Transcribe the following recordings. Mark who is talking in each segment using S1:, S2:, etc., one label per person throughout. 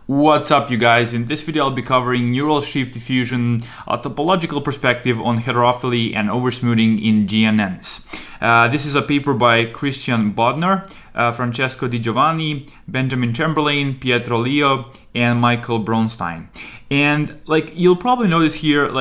S1: What's up, you guys? In this video I'll be covering neural sheaf diffusion, a topological perspective on heterophily and oversmoothing in GNNs. This is a paper by Christian Bodnar, Francesco Di Giovanni, Benjamin Chamberlain, Pietro Leo, and Michael Bronstein. And you'll probably notice here,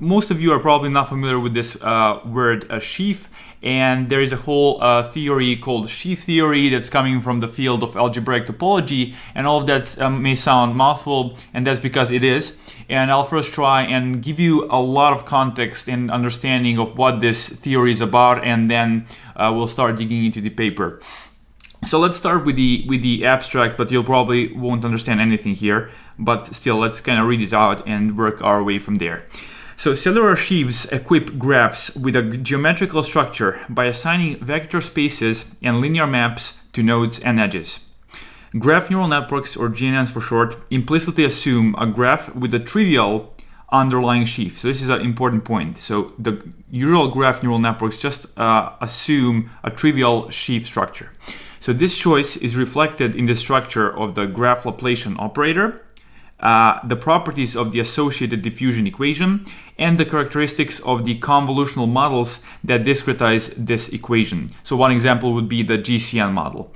S1: most of you are probably not familiar with this word sheaf, and there is a whole theory called sheaf theory that's coming from the field of algebraic topology, and all of that may sound mouthful, and that's because it is. And I'll first try and give you a lot of context and understanding of what this theory is about, and then we'll start digging into the paper. So let's start with the abstract, but you'll probably won't understand anything here, but still let's kind of read it out and work our way from there. So cellular sheaves equip graphs with a geometrical structure by assigning vector spaces and linear maps to nodes and edges. Graph neural networks, or GNNs for short, implicitly assume a graph with a trivial underlying sheaf. So this is an important point. So the usual graph neural networks just assume a trivial sheaf structure. So this choice is reflected in the structure of the graph Laplacian operator, the properties of the associated diffusion equation, and the characteristics of the convolutional models that discretize this equation. So one example would be the GCN model.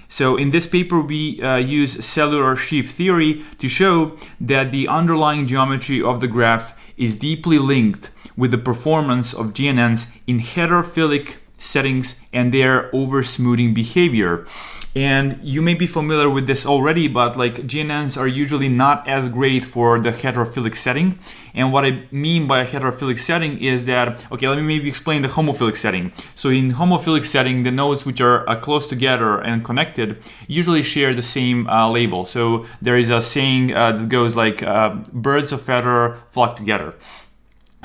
S1: So in this paper we use cellular sheaf theory to show that the underlying geometry of the graph is deeply linked with the performance of GNNs in heterophilic settings and their oversmoothing behavior. And you may be familiar with this already, but GNNs are usually not as great for the heterophilic setting. And what I mean by a heterophilic setting is that, okay, let me maybe explain the homophilic setting. So in homophilic setting, the nodes which are close together and connected usually share the same label. So there is a saying that goes like, birds of feather flock together.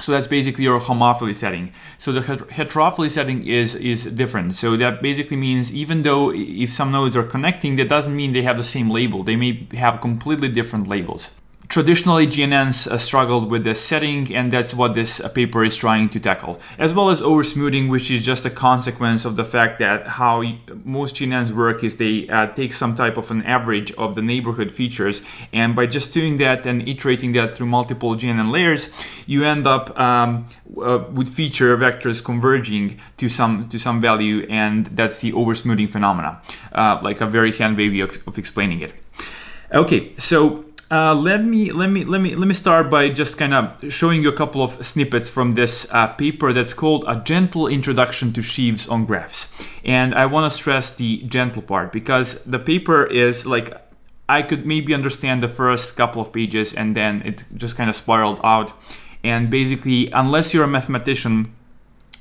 S1: So that's basically your homophily setting. So the heterophily setting is different. So that basically means even though if some nodes are connecting, that doesn't mean they have the same label. They may have completely different labels. Traditionally, GNNs struggled with this setting, and that's what this paper is trying to tackle. As well as oversmoothing, which is just a consequence of the fact that how most GNNs work is they take some type of an average of the neighborhood features, and by just doing that and iterating that through multiple GNN layers, you end up with feature vectors converging to some value, and that's the oversmoothing phenomena, like a very hand wavy of explaining it. Okay, so let me start by just kind of showing you a couple of snippets from this paper that's called A Gentle Introduction to Sheaves on Graphs. And I want to stress the gentle part because the paper is I could maybe understand the first couple of pages and then it just kind of spiraled out. And basically, unless you're a mathematician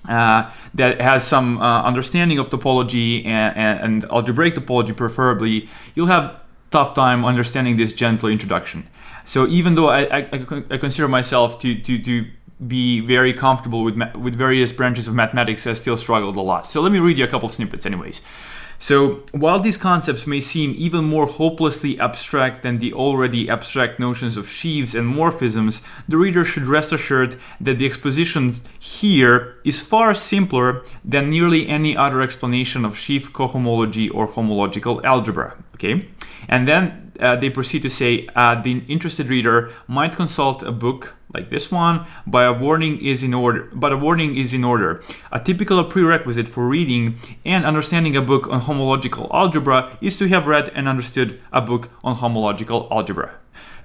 S1: that has some understanding of topology and algebraic topology preferably, you'll have tough time understanding this gentle introduction. So even though I consider myself to be very comfortable with various branches of mathematics, I still struggled a lot. So let me read you a couple of snippets anyways. So while these concepts may seem even more hopelessly abstract than the already abstract notions of sheaves and morphisms, the reader should rest assured that the exposition here is far simpler than nearly any other explanation of sheaf cohomology or homological algebra. Okay? And then they proceed to say the interested reader might consult a book like this one, but a warning is in order. A typical prerequisite for reading and understanding a book on homological algebra is to have read and understood a book on homological algebra.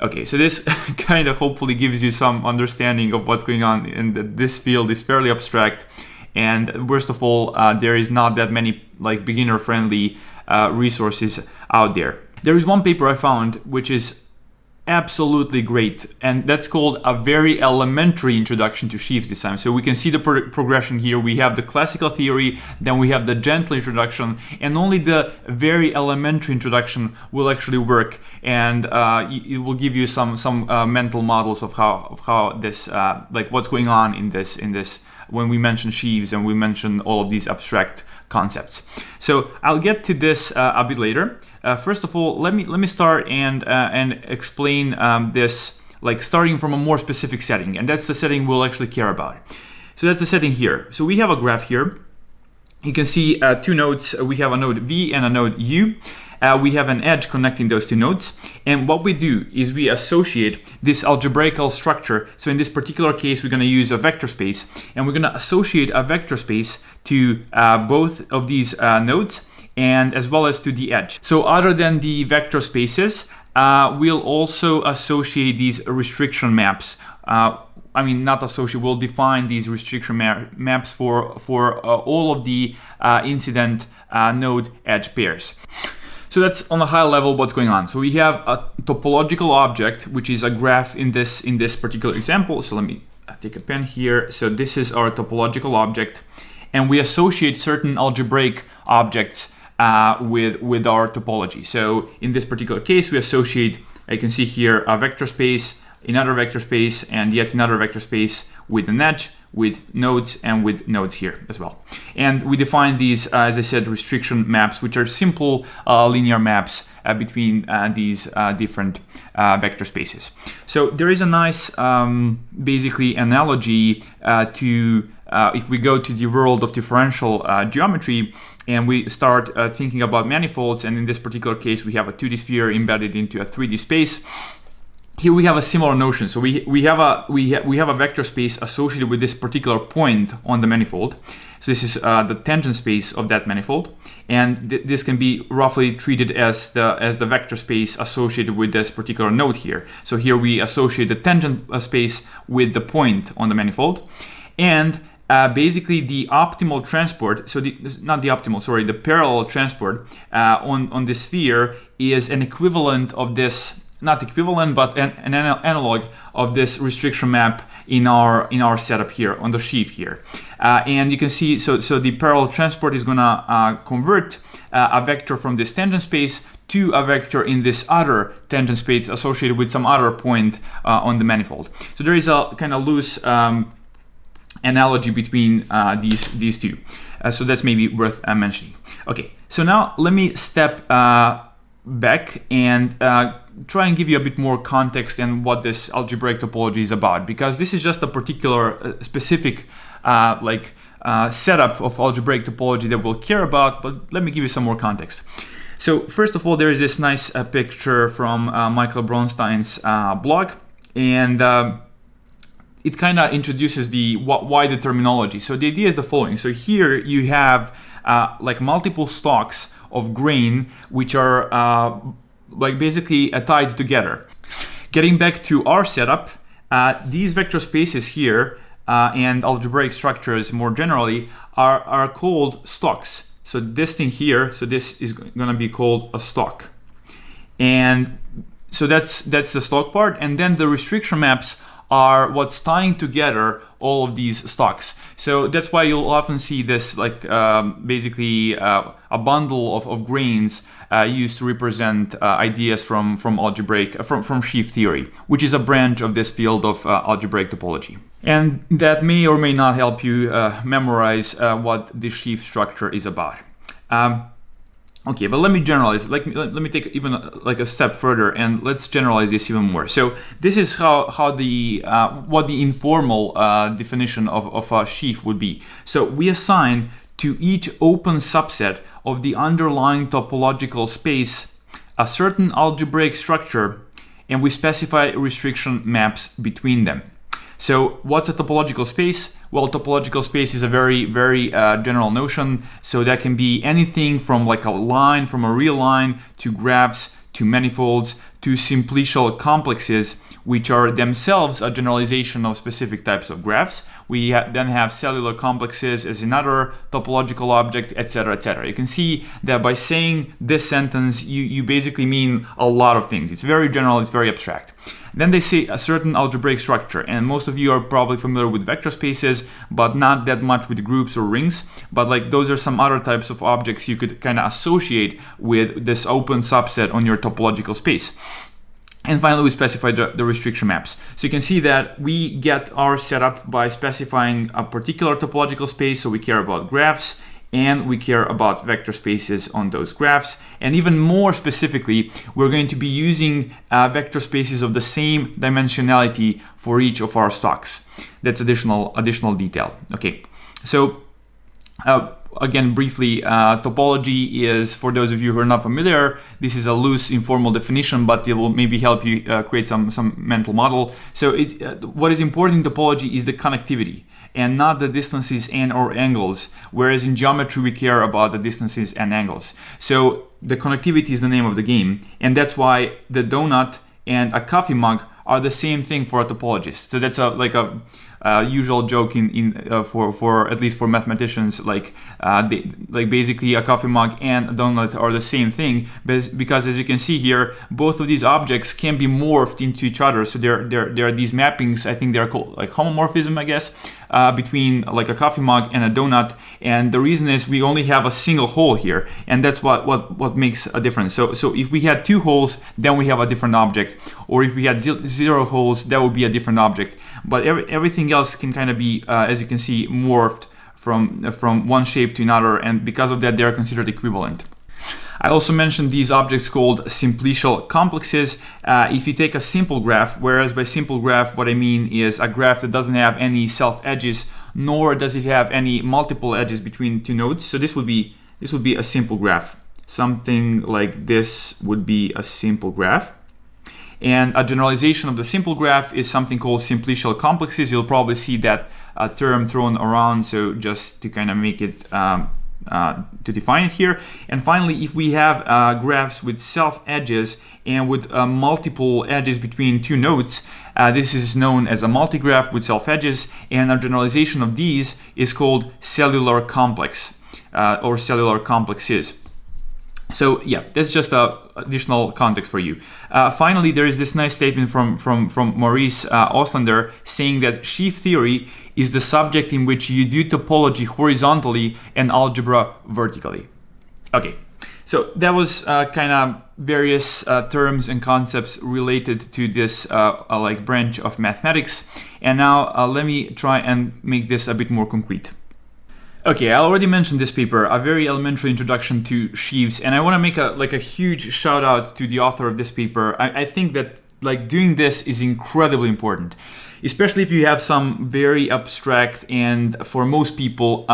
S1: Okay, so this kind of hopefully gives you some understanding of what's going on, and that this field is fairly abstract. And worst of all, there is not that many beginner-friendly resources out there. There is one paper I found which is absolutely great, and that's called A Very Elementary Introduction to Sheaves this time. So we can see the progression here. We have the classical theory, then we have the gentle introduction, and only the very elementary introduction will actually work, and it will give you some mental models of how this what's going on in this when we mention sheaves and we mention all of these abstract concepts. So I'll get to this a bit later. First of all, let me start and explain this, starting from a more specific setting, and that's the setting we'll actually care about. So that's the setting here. So we have a graph here. You can see two nodes. We have a node V and a node U. we have an edge connecting those two nodes. And what we do is we associate this algebraical structure. So in this particular case, we're going to use a vector space, and we're going to associate a vector space to both of these nodes and as well as to the edge. So other than the vector spaces, we'll also associate these restriction maps. Not associate, we'll define these restriction maps for all of the incident node edge pairs. So that's on a high level what's going on. So we have a topological object, which is a graph in this particular example. So let me take a pen here. So this is our topological object, and we associate certain algebraic objects with our topology. So in this particular case, we associate, you can see here, a vector space, another vector space, and yet another vector space with an edge, with nodes, and with nodes here as well. And we define these, as I said, restriction maps, which are simple linear maps between these different vector spaces. So there is a nice, basically, analogy to if we go to the world of differential geometry and we start thinking about manifolds, and in this particular case, we have a 2D sphere embedded into a 3D space. Here we have a similar notion. So we have a vector space associated with this particular point on the manifold. So this is the tangent space of that manifold, and this can be roughly treated as the vector space associated with this particular node here. So here we associate the tangent space with the point on the manifold, and basically the optimal transport. So the parallel transport on the sphere is an equivalent of this. Not equivalent, but an analog of this restriction map in our setup here on the sheaf here. And you can see, so the parallel transport is going to convert a vector from this tangent space to a vector in this other tangent space associated with some other point on the manifold. So there is a kind of loose analogy between these two. So that's maybe worth mentioning. Okay, so now let me step back and try and give you a bit more context and what this algebraic topology is about, because this is just a particular specific setup of algebraic topology that we'll care about, but let me give you some more context. So first of all, there is this nice picture from Michael Bronstein's blog, and it kind of introduces why the terminology. So the idea is the following. So here you have multiple stalks of grain which are basically tied together. Getting back to our setup, these vector spaces here and algebraic structures more generally are called stalks. So this thing here, so this is going to be called a stalk, and so that's the stalk part, and then the restriction maps are what's tying together all of these stalks. So that's why you'll often see this basically a bundle of grains used to represent ideas from algebraic from sheaf theory, which is a branch of this field of algebraic topology. And that may or may not help you memorize what the sheaf structure is about. Okay, but let me generalize. Let me take even a step further, and let's generalize this even more. So this is what the informal definition of a sheaf would be. So we assign to each open subset of the underlying topological space a certain algebraic structure, and we specify restriction maps between them. So what's a topological space? Well, topological space is a very, very general notion. So that can be anything from a line, from a real line, to graphs, to manifolds, to simplicial complexes, which are themselves a generalization of specific types of graphs. We then have cellular complexes as another topological object, etc., etc. You can see that by saying this sentence, you basically mean a lot of things. It's very general, it's very abstract. Then they say a certain algebraic structure, and most of you are probably familiar with vector spaces, but not that much with groups or rings. But those are some other types of objects you could kind of associate with this open subset on your topological space. And finally, we specify the restriction maps. So you can see that we get our setup by specifying a particular topological space. So we care about graphs, and we care about vector spaces on those graphs. And even more specifically, we're going to be using vector spaces of the same dimensionality for each of our stocks. That's additional detail. Okay, so again, briefly, topology is, for those of you who are not familiar, this is a loose, informal definition, but it will maybe help you create some mental model. So what is important in topology is the connectivity, and not the distances and or angles, whereas in geometry we care about the distances and angles. So the connectivity is the name of the game, and that's why the donut and a coffee mug are the same thing for a topologist. So that's like a usual joke for at least for mathematicians, like basically a coffee mug and a donut are the same thing, because as you can see here, both of these objects can be morphed into each other. So there are these mappings. I think they're called like homomorphism, I guess, between like a coffee mug and a donut. And the reason is we only have a single hole here, and that's what makes a difference. So if we had two holes, then we have a different object, or if we had zero holes, that would be a different object. But everything else can kind of be, as you can see, morphed from one shape to another, and because of that, they are considered equivalent. I also mentioned these objects called simplicial complexes. If you take a simple graph, whereas by simple graph, what I mean is a graph that doesn't have any self-edges, nor does it have any multiple edges between two nodes. So this would be a simple graph. Something like this would be a simple graph. And a generalization of the simple graph is something called simplicial complexes. You'll probably see that term thrown around, so just to kind of make it, to define it here. And finally, if we have graphs with self-edges and with multiple edges between two nodes, this is known as a multigraph with self-edges, and a generalization of these is called cellular complex, or cellular complexes. So yeah, that's just additional context for you. Finally, there is this nice statement from Maurice Ostrander saying that sheaf theory is the subject in which you do topology horizontally and algebra vertically. Okay, so that was kind of various terms and concepts related to this like branch of mathematics. And now let me try and make this a bit more concrete. Okay, I already mentioned this paper, a very elementary introduction to sheaves, and I want to make a huge shout out to the author of this paper. I think that like doing this is incredibly important, especially if you have some very abstract and for most people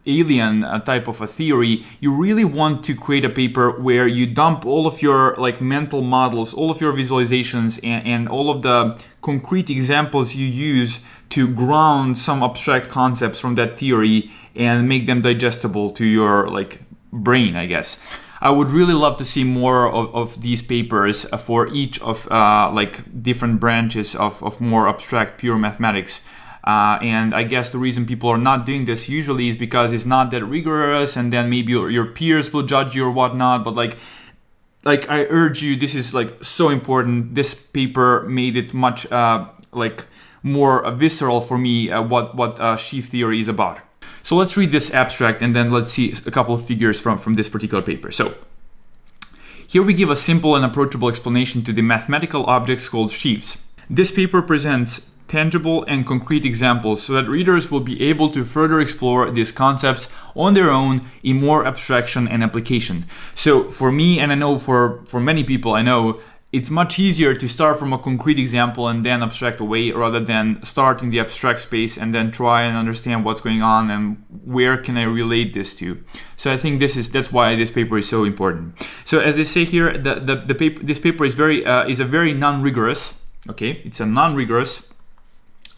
S1: alien type of a theory. You really want to create a paper where you dump all of your like mental models, all of your visualizations, and all of the concrete examples you use to ground some abstract concepts from that theory and make them digestible to your like brain, I guess. I would really love to see more of these papers for each of like different branches of more abstract pure mathematics. And I guess the reason people are not doing this usually is because it's not that rigorous, and then maybe your peers will judge you or whatnot. But like I urge you, this is like so important. This paper made it much more visceral for me what sheaf theory is about. So let's read this abstract and then let's see a couple of figures from this particular paper. So here we give a simple and approachable explanation to the mathematical objects called sheaves. This paper presents tangible and concrete examples so that readers will be able to further explore these concepts on their own in more abstraction and application. So for me, and I know for many people I know, it's much easier to start from a concrete example and then abstract away, rather than start in the abstract space and then try and understand what's going on and where can I relate this to. So I think that's why this paper is so important. So as they say here, this paper is a very non-rigorous. Okay, it's a non-rigorous,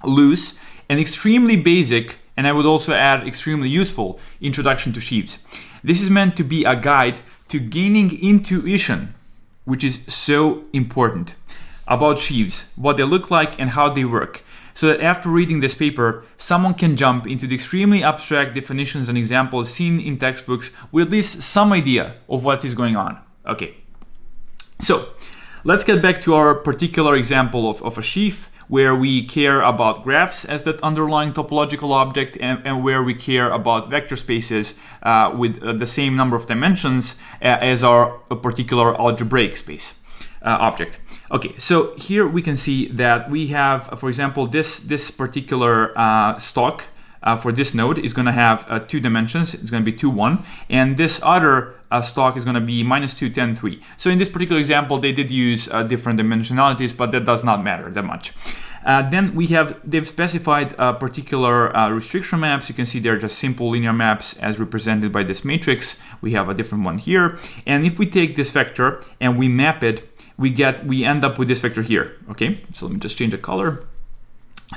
S1: loose, and extremely basic, and I would also add extremely useful introduction to sheaves. This is meant to be a guide to gaining intuition, which is so important, about sheaves, what they look like and how they work, so that after reading this paper, someone can jump into the extremely abstract definitions and examples seen in textbooks with at least some idea of what is going on. Okay, so let's get back to our particular example of a sheaf, where we care about graphs as that underlying topological object, and where we care about vector spaces with the same number of dimensions as our particular algebraic space object. Okay, so here we can see that we have, for example, this particular stock for this node is going to have 2 dimensions. It's going to be 2, 1, and this other stock is going to be -2, 10, 3. So in this particular example, they did use different dimensionalities, but that does not matter that much. Then they've specified particular restriction maps. You can see they're just simple linear maps as represented by this matrix. We have a different one here. And if we take this vector and we map it, we end up with this vector here. Okay, so let me just change the color.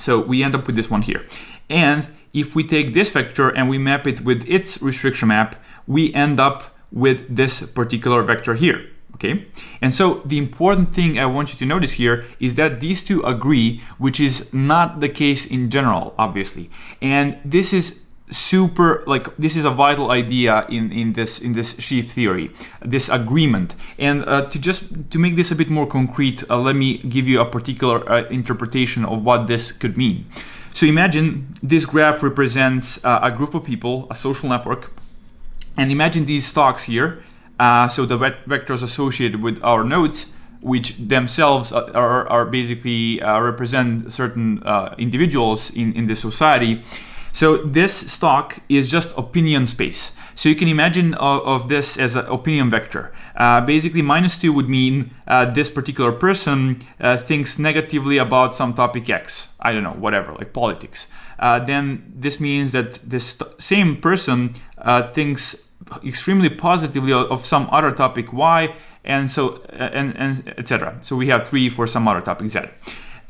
S1: So we end up with this one here. And if we take this vector and we map it with its restriction map, we end up with this particular vector here. Okay, and so the important thing I want you to notice here is that these two agree, which is not the case in general, obviously. And this is this is a vital idea in this sheaf theory, this agreement. And to make this a bit more concrete, let me give you a particular interpretation of what this could mean. So imagine this graph represents a group of people, a social network, and imagine these stocks here. So the vectors associated with our nodes, which themselves are basically represent certain individuals in the society. So this stock is just opinion space. So you can imagine of this as an opinion vector. Basically, -2 would mean this particular person thinks negatively about some topic X. I don't know, whatever, like politics. Then this means that this same person thinks extremely positively of some other topic Y, and so and etc. So we have 3 for some other topic Z.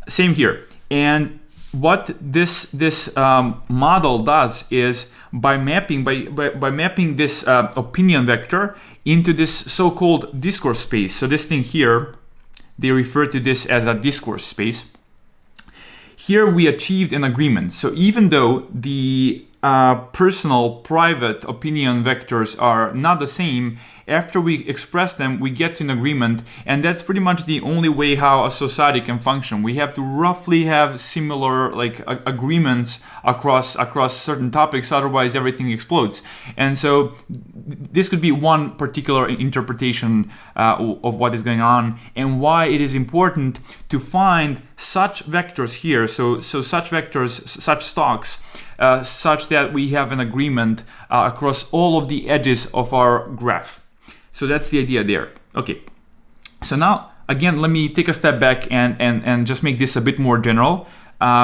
S1: Same here. And what this model does is by mapping this opinion vector into this so-called discourse space. So this thing here, they refer to this as a discourse space. Here we achieved an agreement. So even though the personal, private opinion vectors are not the same, after we express them, we get to an agreement, and that's pretty much the only way how a society can function. We have to roughly have similar agreements across certain topics, otherwise everything explodes. And so this could be one particular interpretation of what is going on, and why it is important to find such vectors here, so such vectors, such stocks, such that we have an agreement across all of the edges of our graph. So that's the idea there. Okay, so now again, let me take a step back and just make this a bit more general,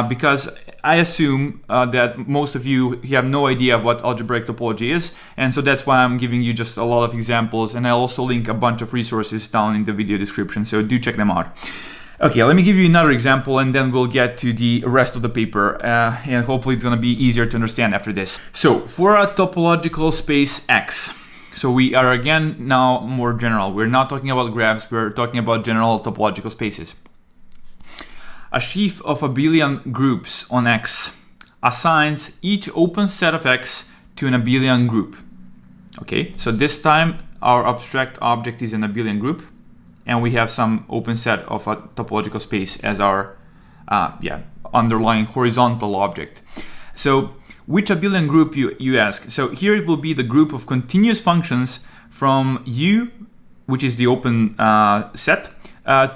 S1: because I assume that most of you have no idea of what algebraic topology is, and so that's why I'm giving you just a lot of examples, and I'll also link a bunch of resources down in the video description, so do check them out. Okay, let me give you another example, and then we'll get to the rest of the paper, and hopefully it's going to be easier to understand after this. So for a topological space X, so we are again now more general. We're not talking about graphs, we're talking about general topological spaces. A sheaf of a billion groups on X assigns each open set of X to an abelian group. Okay, so this time our abstract object is an abelian group, and we have some open set of a topological space as our underlying horizontal object. So which abelian group you ask? So here it will be the group of continuous functions from U, which is the open set,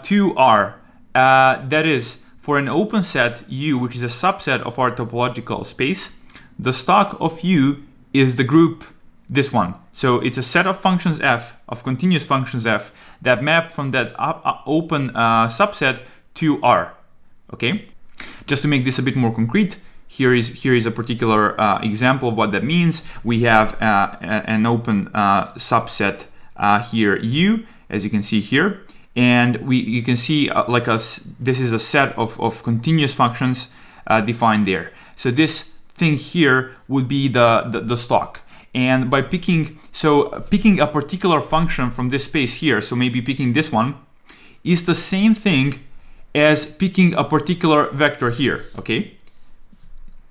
S1: to R. That is, for an open set U, which is a subset of our topological space, the stock of U is the group, this one. So it's a set of functions F, of continuous functions F, that map from that open subset to R. Okay? Just to make this a bit more concrete, here is a particular example of what that means. We have an open subset here U, as you can see here, and you can see this is a set of continuous functions defined there. So this thing here would be the stock. And by picking a particular function from this space here, so maybe picking this one, is the same thing as picking a particular vector here, okay?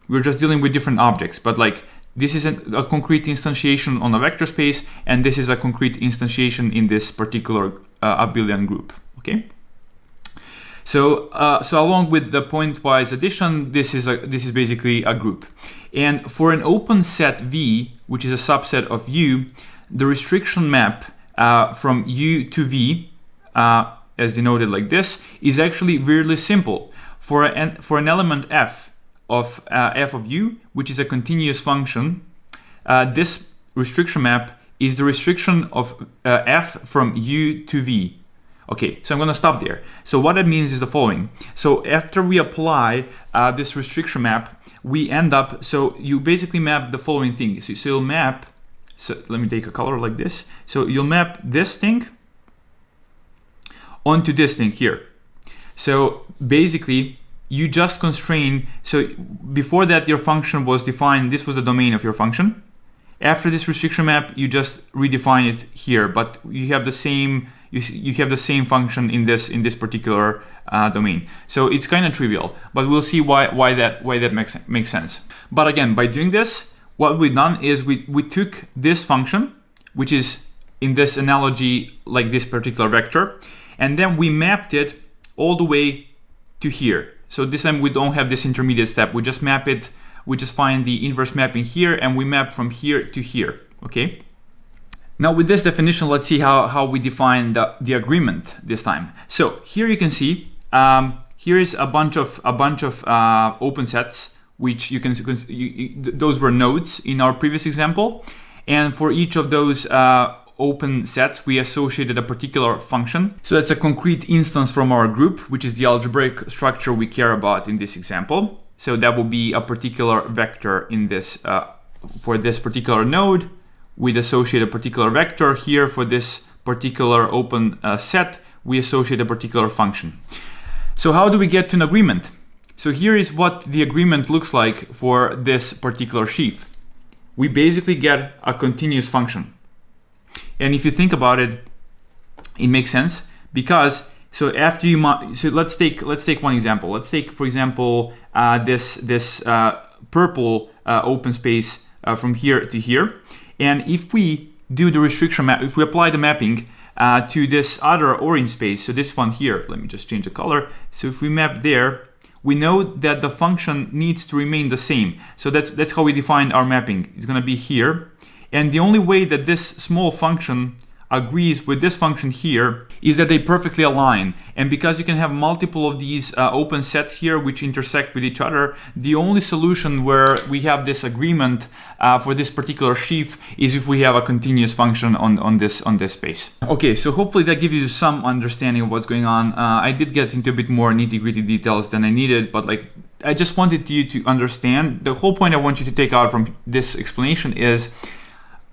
S1: We're just dealing with different objects, but like this is a concrete instantiation on a vector space, and this is a concrete instantiation in this particular abelian group, okay? So along with the pointwise addition, this is basically a group. And for an open set V, which is a subset of U, the restriction map from U to V, as denoted like this, is actually really simple. For an element F of U, which is a continuous function, this restriction map is the restriction of F from U to V. Okay, so I'm going to stop there. So what that means is the following. So after we apply this restriction map, we end up, so you basically map the following thing. So you'll map, so let me take a color like this. So you'll map this thing onto this thing here. So basically, you just constrain, so before that your function was defined, this was the domain of your function. After this restriction map, you just redefine it here, but you have the same you have the same function in this particular domain. So it's kind of trivial, but we'll see why that makes sense. But again, by doing this, what we've done is we took this function, which is in this analogy like this particular vector, and then we mapped it all the way to here. So this time we don't have this intermediate step. We just map it. We just find the inverse mapping here, and we map from here to here. Okay. Now with this definition, let's see how we define the agreement this time. So here you can see here is a bunch of open sets, which you can those were nodes in our previous example, and for each of those open sets we associated a particular function. So that's a concrete instance from our group, which is the algebraic structure we care about in this example. So that will be a particular vector in this for this particular node. We'd associate a particular vector here. For this particular open set, we associate a particular function. So how do we get to an agreement? So here is what the agreement looks like for this particular sheaf. We basically get a continuous function. And if you think about it, it makes sense because so after you so let's take one example. Let's take, for example, this purple open space from here to here. And if we do the restriction map, if we apply the mapping to this other orange space, so this one here, let me just change the color. So if we map there, we know that the function needs to remain the same. So that's how we define our mapping. It's going to be here. And the only way that this small function agrees with this function here is that they perfectly align. And because you can have multiple of these open sets here which intersect with each other, the only solution where we have this agreement for this particular sheaf is if we have a continuous function on this space. Okay, so hopefully that gives you some understanding of what's going on. I did get into a bit more nitty-gritty details than I needed, but like I just wanted you to understand. The whole point I want you to take out from this explanation is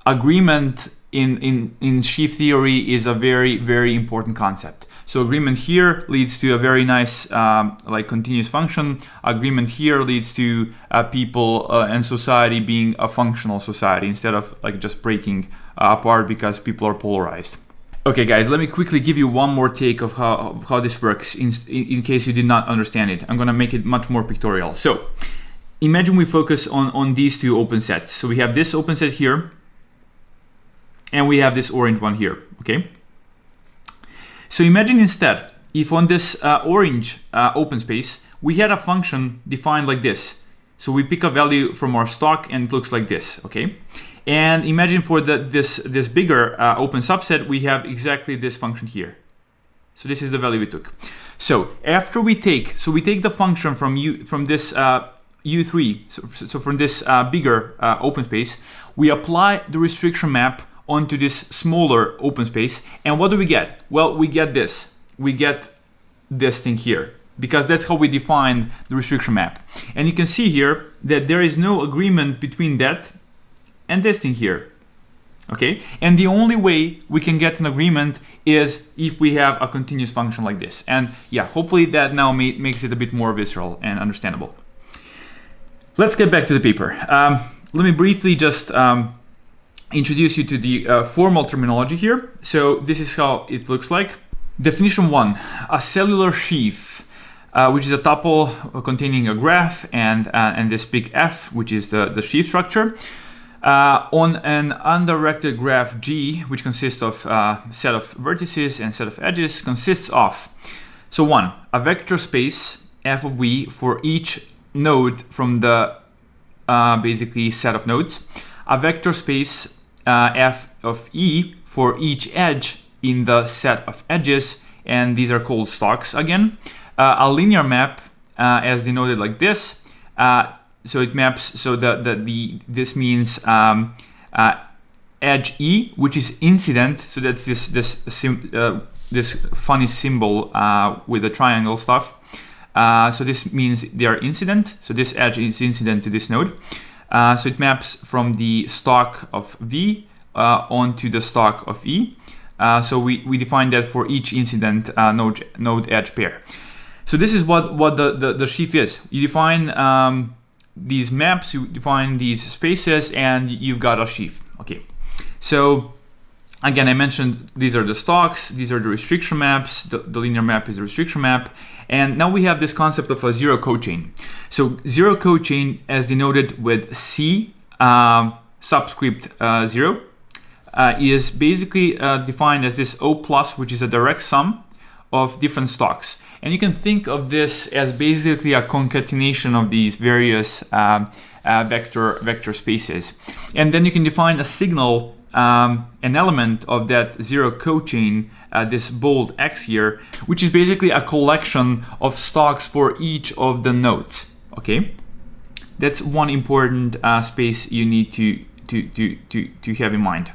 S1: agreement in sheaf theory is a very, very important concept. So agreement here leads to a very nice like continuous function. Agreement here leads to people and society being a functional society instead of like just breaking apart because people are polarized. Okay guys, let me quickly give you one more take of how this works in case you did not understand it. I'm gonna make it much more pictorial. So imagine we focus on these two open sets. So we have this open set here, and we have this orange one here, okay? So imagine instead, if on this orange open space, we had a function defined like this. So we pick a value from our stock and it looks like this, okay? And imagine for this bigger open subset, we have exactly this function here. So this is the value we took. So after we take the function from this U3, so from this bigger open space, we apply the restriction map onto this smaller open space, and what do we get? Well, we get this. We get this thing here, because that's how we define the restriction map. And you can see here that there is no agreement between that and this thing here. Okay? And the only way we can get an agreement is if we have a continuous function like this. And yeah, hopefully that now makes it a bit more visceral and understandable. Let's get back to the paper. Let me briefly just introduce you to the formal terminology here. So this is how it looks like. Definition 1, a cellular sheaf, which is a tuple containing a graph and this big F, which is the sheaf structure. On an undirected graph G, which consists of a set of vertices and set of edges, consists of, so 1, a vector space f of v for each node from the basically set of nodes, a vector space f of e for each edge in the set of edges, and these are called stocks again. A linear map as denoted like this. So it maps, so this means edge E, which is incident. So that's this this funny symbol with the triangle stuff. So this means they are incident. So this edge is incident to this node. So it maps from the stock of V onto the stock of E. So we define that for each incident node edge pair. So this is what the sheaf is. You define these maps, you define these spaces, and you've got a sheaf. Okay. So again, I mentioned these are the stocks, these are the restriction maps, the linear map is the restriction map, and now we have this concept of a zero cochain. So zero cochain, as denoted with C subscript 0, is basically defined as this O plus, which is a direct sum of different stocks. And you can think of this as basically a concatenation of these various vector spaces. And then you can define a signal, an element of that zero cochain, this bold X here, which is basically a collection of stocks for each of the nodes. Okay, that's one important space you need to have in mind.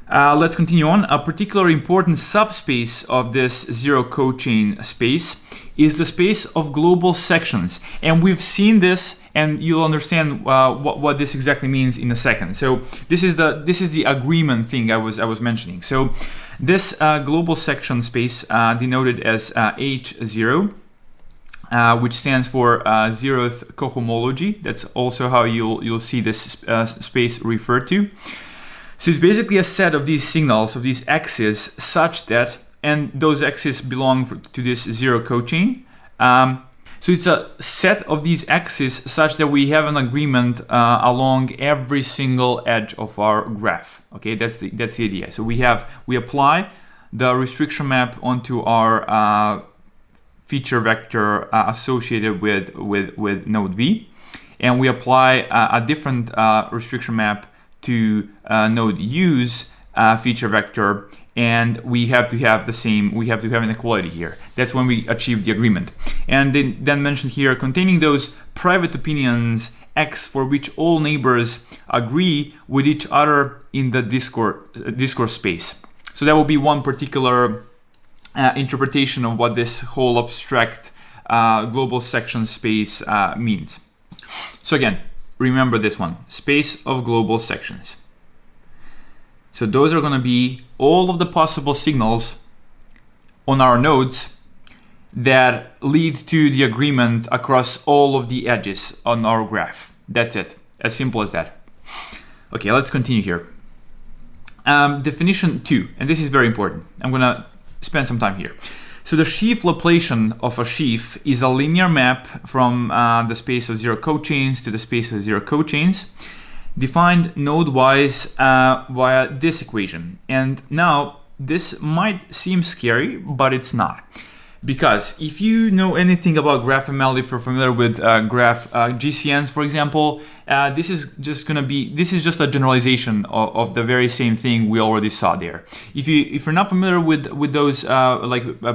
S1: Let's continue on. A particular important subspace of this zero cochain space is the space of global sections, and we've seen this, and you'll understand what this exactly means in a second. So this is the agreement thing I was mentioning. So this global section space denoted as H0, which stands for zeroth cohomology. That's also how you'll see this space referred to. So it's basically a set of these signals, of these x's, such that, and those x's belong to this zero cochain. So it's a set of these x's such that we have an agreement along every single edge of our graph. Okay, that's the idea. So we apply the restriction map onto our feature vector associated with node V, and we apply a different restriction map to node U's feature vector, and we have to have an equality here. That's when we achieve the agreement. And then mentioned here, containing those private opinions X for which all neighbors agree with each other in the discourse space. So that will be one particular interpretation of what this whole abstract global section space means. So again, remember this one, space of global sections. So those are going to be all of the possible signals on our nodes that lead to the agreement across all of the edges on our graph. That's it, as simple as that. Okay, let's continue here. Definition 2, and this is very important. I'm going to spend some time here. So the Sheaf Laplacian of a sheaf is a linear map from the space of zero cochains to the space of zero cochains, defined node-wise via this equation. And now this might seem scary, but it's not. Because if you know anything about GraphML, if you're familiar with graph GCNs, for example, this is just a generalization of the very same thing we already saw there. If you're not familiar with those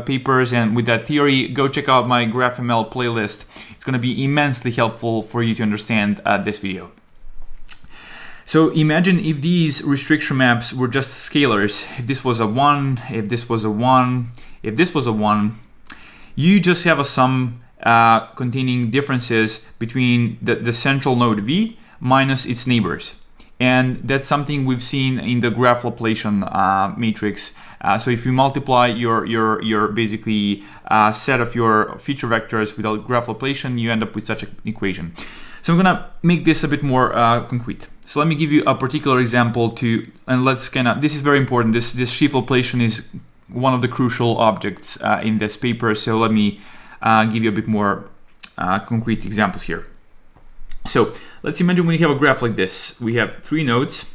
S1: papers and with that theory, go check out my GraphML playlist. It's going to be immensely helpful for you to understand this video. So imagine if these restriction maps were just scalars. If this was a 1, if this was a 1, if this was a 1, you just have a sum containing differences between the central node V minus its neighbors. And that's something we've seen in the graph Laplacian matrix. So if you multiply your basically set of your feature vectors with a graph Laplacian, you end up with such an equation. So I'm gonna make this a bit more concrete. So let me give you a particular example this is very important. This Sheaf Laplacian is one of the crucial objects in this paper. So let me give you a bit more concrete examples here. So let's imagine when you have a graph like this. We have 3 nodes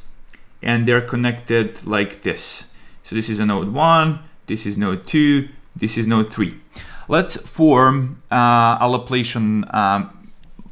S1: and they're connected like this. So this is a node 1, this is node 2, this is node 3. Let's form a Laplacian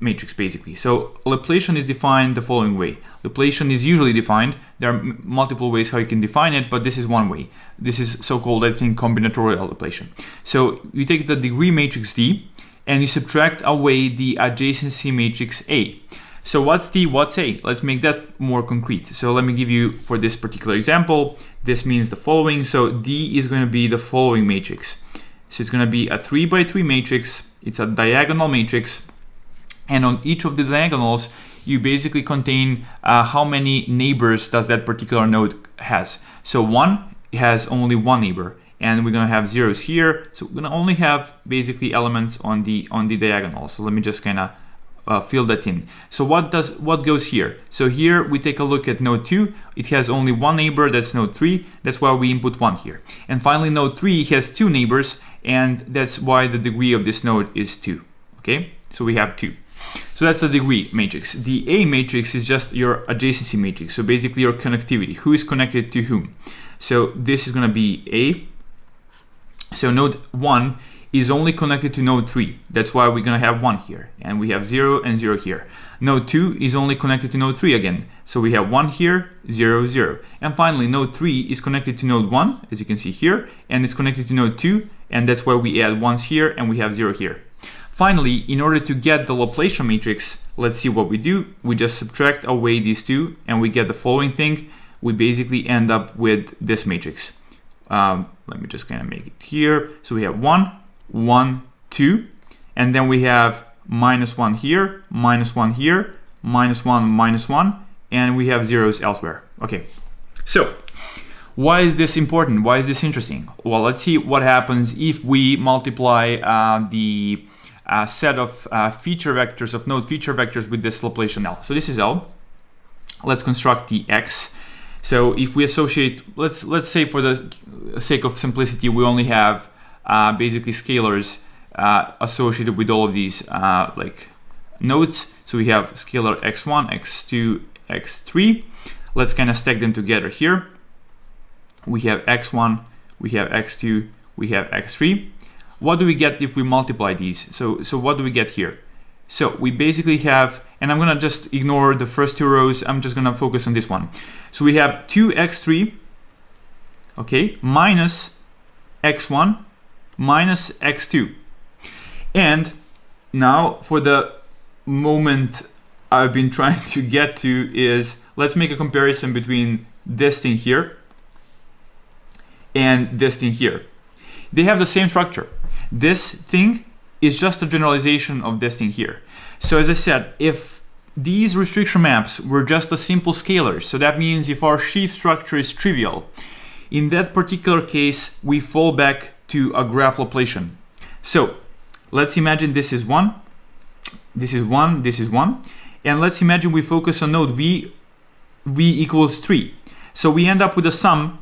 S1: matrix basically. So Laplacian is defined the following way. Laplacian is usually defined. There are multiple ways how you can define it, but this is one way. This is so-called, I think, combinatorial Laplacian. So you take the degree matrix D and you subtract away the adjacency matrix A. So what's D, what's A? Let's make that more concrete. So let me give you, for this particular example, this means the following. So D is going to be the following matrix. So it's going to be a 3 by 3 matrix. It's a diagonal matrix. And on each of the diagonals, you basically contain how many neighbors does that particular node has. So 1 has only one neighbor, and we're going to have zeros here. So we're going to only have basically elements on the diagonal. So let me just kind of fill that in. So what goes here? So here we take a look at node 2. It has only one neighbor, that's node 3. That's why we input 1 here. And finally, node 3 has 2 neighbors, and that's why the degree of this node is 2. Okay, so we have 2. So that's the degree matrix. The A matrix is just your adjacency matrix. So basically your connectivity, who is connected to whom. So this is going to be A. So node 1 is only connected to node 3. That's why we're going to have 1 here. And we have 0 and 0 here. Node 2 is only connected to node 3 again. So we have 1 here, 0, 0. And finally, node 3 is connected to node 1, as you can see here. And it's connected to node 2. And that's why we add 1s here and we have 0 here. Finally, in order to get the Laplacian matrix, let's see what we do. We just subtract away these two and we get the following thing. We basically end up with this matrix. Let me just kind of make it here. So we have 1, 1, 2, and then we have -1 here, -1 here, -1, -1, and we have zeros elsewhere. Okay, so why is this important? Why is this interesting? Well, let's see what happens if we multiply the set of feature vectors, of node feature vectors with this Laplacian L. So this is L. Let's construct the X. So if we associate, let's say for the sake of simplicity, we only have basically scalars associated with all of these like nodes. So we have scalar x1, x2, x3. Let's kind of stack them together here. We have x1, we have x2, we have x3. What do we get if we multiply these? So what do we get here? So we basically have, and I'm gonna just ignore the first two rows, I'm just gonna focus on this one. So we have 2x3, okay, minus x1 minus x2. And now for the moment I've been trying to get to is, let's make a comparison between this thing here and this thing here. They have the same structure. This thing is just a generalization of this thing here. So as I said, if these restriction maps were just a simple scalar, so that means if our sheaf structure is trivial, in that particular case, we fall back to a graph Laplacian. So let's imagine this is 1, this is 1, this is 1, and let's imagine we focus on node v equals 3. So we end up with a sum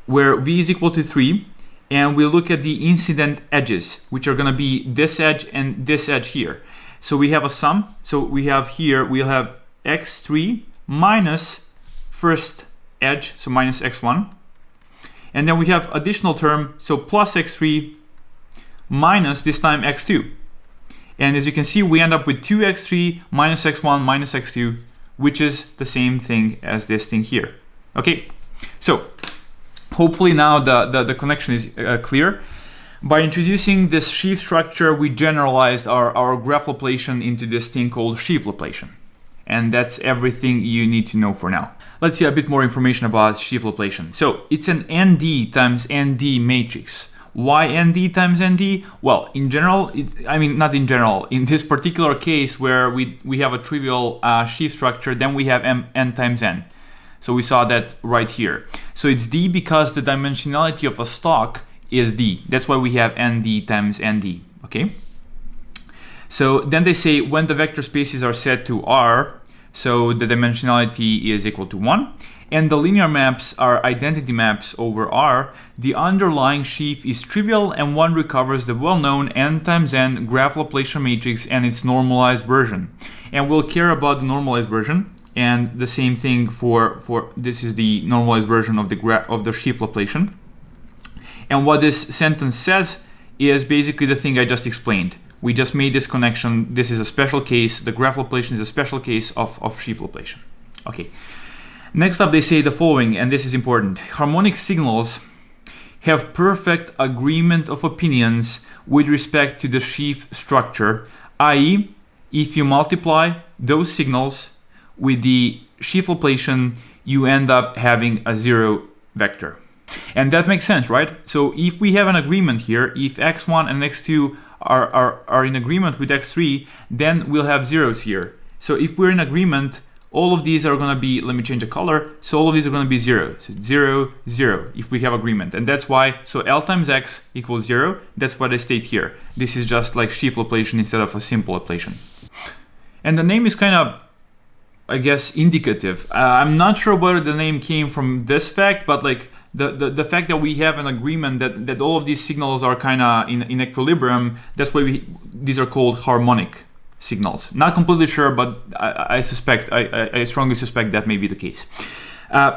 S1: where v is equal to 3, and we look at the incident edges, which are going to be this edge and this edge here. So we have a sum. So we have here, we'll have x3 minus first edge, so minus x1. And then we have additional term, so plus x3 minus this time x2. And as you can see, we end up with 2x3 minus x1 minus x2, which is the same thing as this thing here. Okay, so hopefully now the connection is clear. By introducing this sheaf structure, we generalized our graph Laplacian into this thing called Sheaf Laplacian. And that's everything you need to know for now. Let's see a bit more information about Sheaf Laplacian. So it's an ND times ND matrix. Why ND times ND? Well, in general, not in general. In this particular case where we have a trivial sheaf structure, then we have n times n. So we saw that right here. So it's D because the dimensionality of a stock is D. That's why we have ND times ND, okay? So then they say when the vector spaces are set to R, so the dimensionality is equal to 1, and the linear maps are identity maps over R, the underlying sheaf is trivial and one recovers the well-known n times n graph Laplacian matrix and its normalized version. And we'll care about the normalized version. And the same thing for this is the normalized version of the Sheaf Laplacian. And what this sentence says is basically the thing I just explained. We just made this connection. This is a special case. The graph Laplacian is a special case of Sheaf Laplacian. Okay. Next up, they say the following, and this is important. Harmonic signals have perfect agreement of opinions with respect to the sheaf structure, i.e., if you multiply those signals with the Sheaf Laplacian, you end up having a 0 vector. And that makes sense, right? So if we have an agreement here, if x1 and x2 are in agreement with x3, then we'll have zeros here. So if we're in agreement, all of these are going to be, let me change the color, so all of these are going to be 0. So 0, 0, if we have agreement. And that's why, so L times x equals 0. That's what I state here. This is just like Sheaf Laplacian instead of a simple Laplacian. And the name is kind of, I guess, indicative. I'm not sure whether the name came from this fact, but like the fact that we have an agreement that all of these signals are kind of in equilibrium, that's why these are called harmonic signals. Not completely sure, but I strongly suspect that may be the case.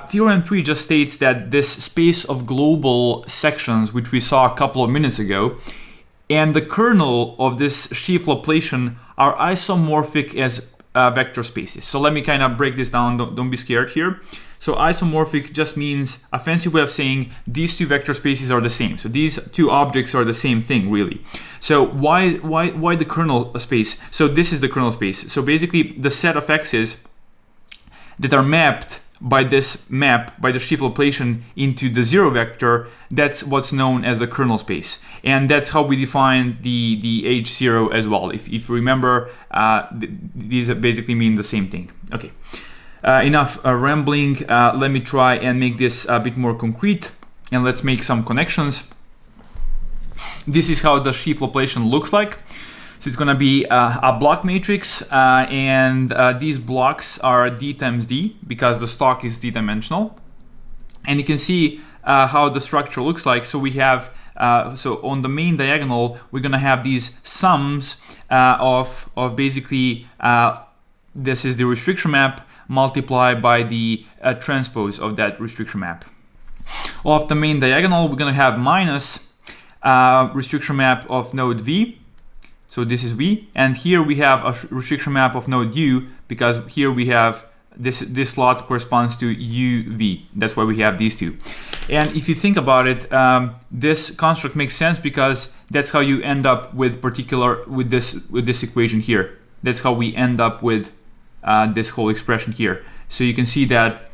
S1: Theorem 3 just states that this space of global sections, which we saw a couple of minutes ago, and the kernel of this Sheaf Laplacian are isomorphic as vector spaces. So let me kind of break this down. Don't be scared here. So isomorphic just means a fancy way of saying these two vector spaces are the same. So these two objects are the same thing, really. So why the kernel space? So this is the kernel space. So basically the set of x's that are mapped by this map, by the Sheaf Laplacian into the 0 vector, that's what's known as the kernel space. And that's how we define the H0 as well. If you remember, these basically mean the same thing. Okay. Enough rambling. Let me try and make this a bit more concrete, and let's make some connections. This is how the Sheaf Laplacian looks like. So it's going to be a block matrix, and these blocks are d times d because the stock is d-dimensional. And you can see how the structure looks like. So we have, so on the main diagonal, we're going to have these sums of basically, this is the restriction map multiplied by the transpose of that restriction map. Off the main diagonal, we're going to have minus restriction map of node V. So this is V, and here we have a restriction map of node U, because here we have this slot corresponds to UV. That's why we have these two. And if you think about it, this construct makes sense because that's how you end up with this equation here. That's how we end up with this whole expression here. So you can see that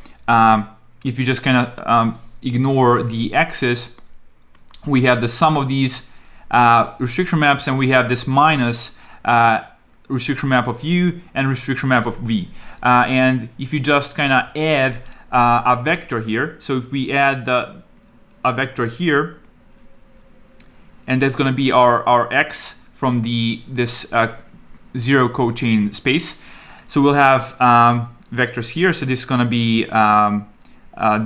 S1: if you just kind of ignore the x's, we have the sum of these restriction maps, and we have this minus restriction map of U and restriction map of V. And if you just kind of add a vector here, so if we add a vector here, and that's going to be our x from this 0 cochain space. So we'll have vectors here. So this is going to be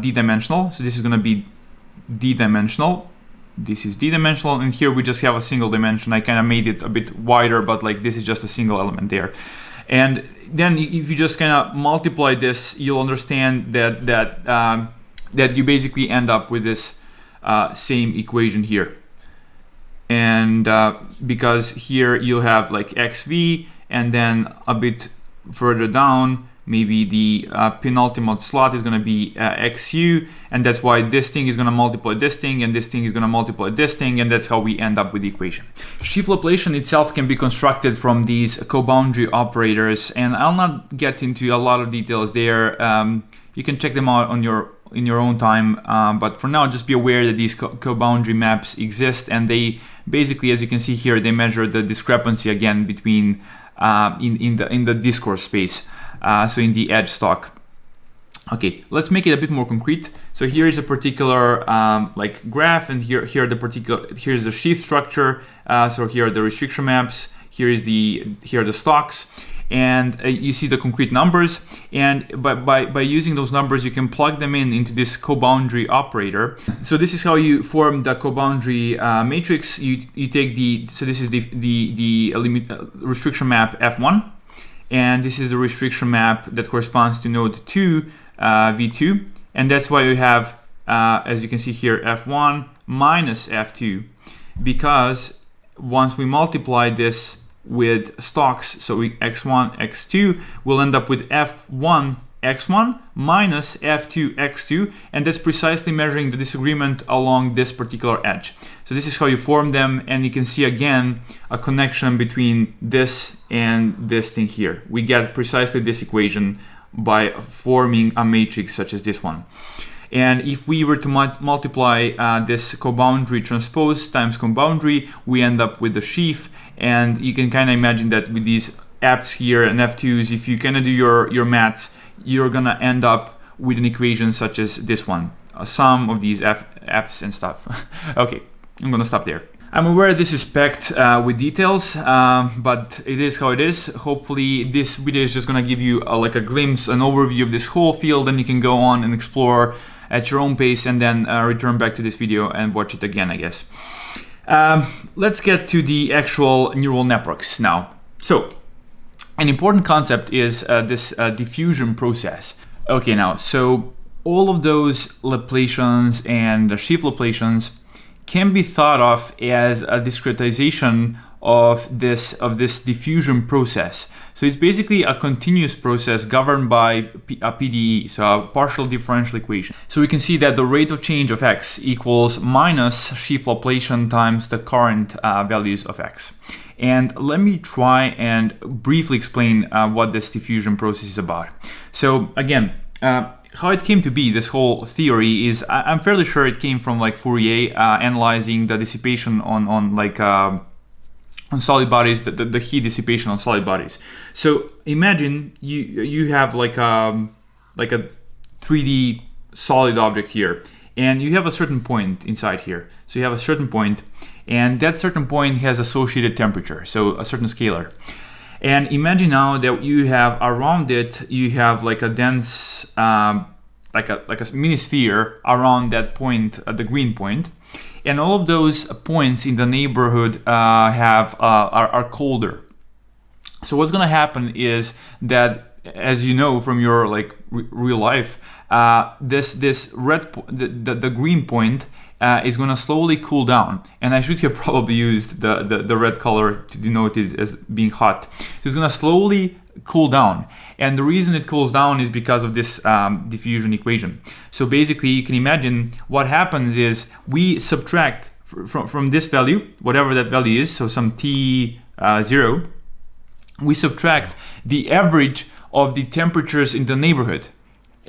S1: d-dimensional. So this is going to be d-dimensional. This is d-dimensional, and here we just have a single dimension. I kind of made it a bit wider, but like this is just a single element there. And then if you just kind of multiply this, you'll understand that you basically end up with this same equation here. And because here you'll have like xv, and then a bit further down, maybe the penultimate slot is going to be xu, and that's why this thing is going to multiply this thing, and this thing is going to multiply this thing, and that's how we end up with the equation. Sheaf Laplacian itself can be constructed from these co-boundary operators, and I'll not get into a lot of details there. You can check them out in your own time, but for now, just be aware that these co-boundary maps exist, and they basically, as you can see here, they measure the discrepancy again between in the discourse space. So in the edge stock. Okay, let's make it a bit more concrete. So here is a particular like graph, and here's the sheaf structure. So here are the restriction maps. Here are the stocks, and you see the concrete numbers. And by using those numbers, you can plug them into this co-boundary operator. So this is how you form the co-boundary matrix. You take so this is the restriction map F1. And this is the restriction map that corresponds to node 2, V2. And that's why we have, as you can see here, F1 minus F2. Because once we multiply this with stocks, so x1, x2, we'll end up with F1 x1 minus f2 x2, and that's precisely measuring the disagreement along this particular edge. So this is how you form them, and you can see again a connection between this and this thing here. We get precisely this equation by forming a matrix such as this one. And if we were to multiply this coboundary transpose times coboundary, we end up with the sheaf. And you can kind of imagine that with these f's here and f2s, if you kind of do your maths, you're gonna end up with an equation such as this one, a sum of these f's and stuff. Okay, I'm gonna stop there. I'm aware this is packed with details, but it is how it is. Hopefully this video is just gonna give you like a glimpse, an overview of this whole field, and you can go on and explore at your own pace and then return back to this video and watch it again, I guess. Let's get to the actual neural networks now. So an important concept is this diffusion process. Okay, now, so all of those Laplacians and the Sheaf Laplacians can be thought of as a discretization of this diffusion process. So it's basically a continuous process governed by a PDE, so a partial differential equation. So we can see that the rate of change of x equals minus Sheaf Laplacian times the current values of x. And let me try and briefly explain what this diffusion process is about. So again, how it came to be, this whole theory, is I'm fairly sure it came from like Fourier analyzing the dissipation on solid bodies, the heat dissipation on solid bodies. So imagine you have like a 3D solid object here, and you have a certain point inside here. So you have a certain point, and that certain point has associated temperature, so a certain scalar. And imagine now that you have around it, you have like a dense, like a mini sphere around that point, the green point. And all of those points in the neighborhood are colder. So what's going to happen is that, as you know from your like real life, this red, the green point is going to slowly cool down. And I should have probably used the red color to denote it as being hot. So it's going to slowly cool down. And the reason it cools down is because of this diffusion equation. So basically, you can imagine what happens is we subtract from this value, whatever that value is, so some T0, we subtract the average of the temperatures in the neighborhood.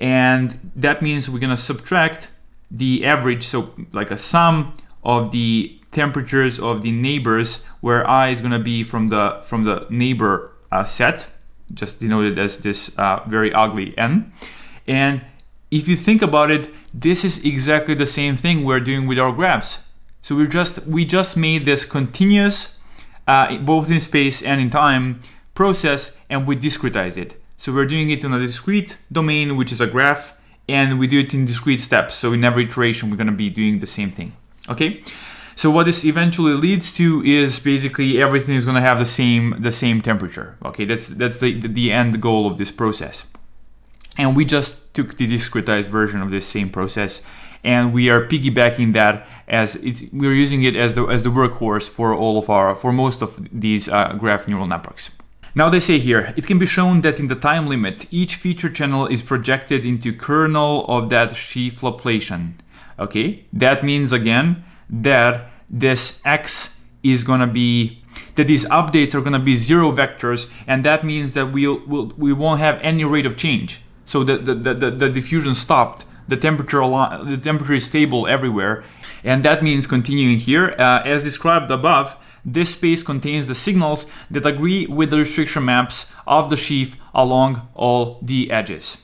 S1: And that means we're going to subtract the average, so like a sum of the temperatures of the neighbors, where I is going to be from the neighbor set, just denoted as this very ugly n. And if you think about it, this is exactly the same thing we're doing with our graphs. So we just made this continuous, both in space and in time, process, and we discretize it. So we're doing it in a discrete domain, which is a graph, and we do it in discrete steps. So in every iteration, we're going to be doing the same thing. Okay. So what this eventually leads to is basically everything is going to have the same temperature. Okay, that's the end goal of this process. And we just took the discretized version of this same process, and we are piggybacking that we're using it as the workhorse for most of these graph neural networks. Now they say here, it can be shown that in the time limit, each feature channel is projected into kernel of that Sheaf Laplacian. Okay, that means again that this x is going to be, that these updates are going to be zero vectors, and that means that we won't have any rate of change. So the diffusion stopped, the temperature is stable everywhere, and that means continuing here, as described above, this space contains the signals that agree with the restriction maps of the sheaf along all the edges.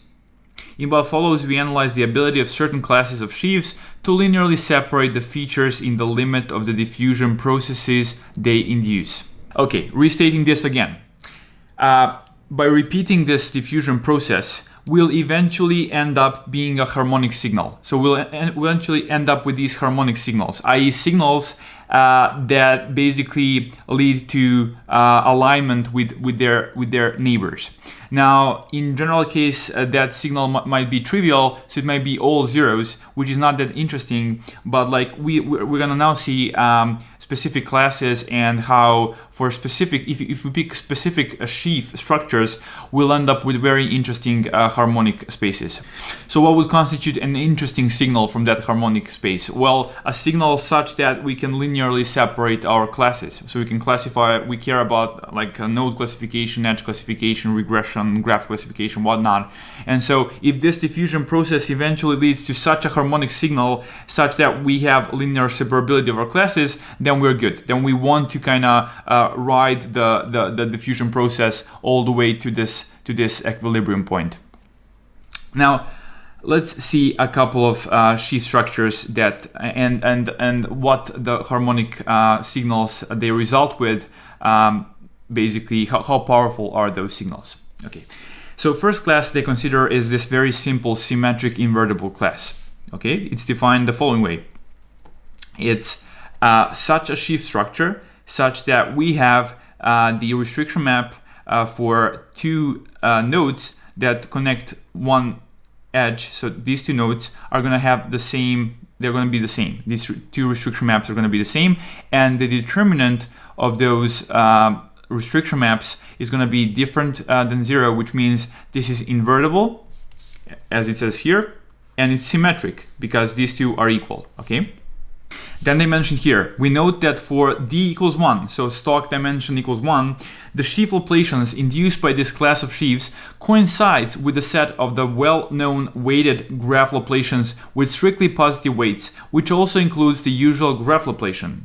S1: In what follows, we analyze the ability of certain classes of sheaves to linearly separate the features in the limit of the diffusion processes they induce. Okay, restating this again. By repeating this diffusion process, we'll eventually end up being a harmonic signal. So we'll eventually end up with these harmonic signals, i.e. signals that basically lead to alignment with their neighbors. Now, in general case, that signal might be trivial, so it might be all zeros, which is not that interesting. But like we're gonna now see specific classes and how for specific, if we pick specific sheaf structures, we'll end up with very interesting harmonic spaces. So what would constitute an interesting signal from that harmonic space? Well, a signal such that we can linearly separate our classes. So we can classify, we care about like node classification, edge classification, regression, graph classification, whatnot. And so if this diffusion process eventually leads to such a harmonic signal such that we have linear separability of our classes, then we're good. Then we want to kind of ride the diffusion process all the way to this equilibrium point. Now, let's see a couple of sheaf structures that and what the harmonic signals they result with. Basically, how powerful are those signals? Okay. So first class they consider is this very simple symmetric invertible class. Okay, it's defined the following way. It's such a sheaf structure such that we have the restriction map for two nodes that connect one edge. So these two nodes are going to have the same, they're going to be the same. These two restriction maps are going to be the same, and the determinant of those restriction maps is going to be different than 0, which means this is invertible, as it says here, and it's symmetric because these two are equal. Okay. Then they mention here, we note that for d equals 1, so stock dimension equals 1, the sheaf Laplacians induced by this class of sheaves coincides with the set of the well-known weighted graph Laplacians with strictly positive weights, which also includes the usual graph Laplacian.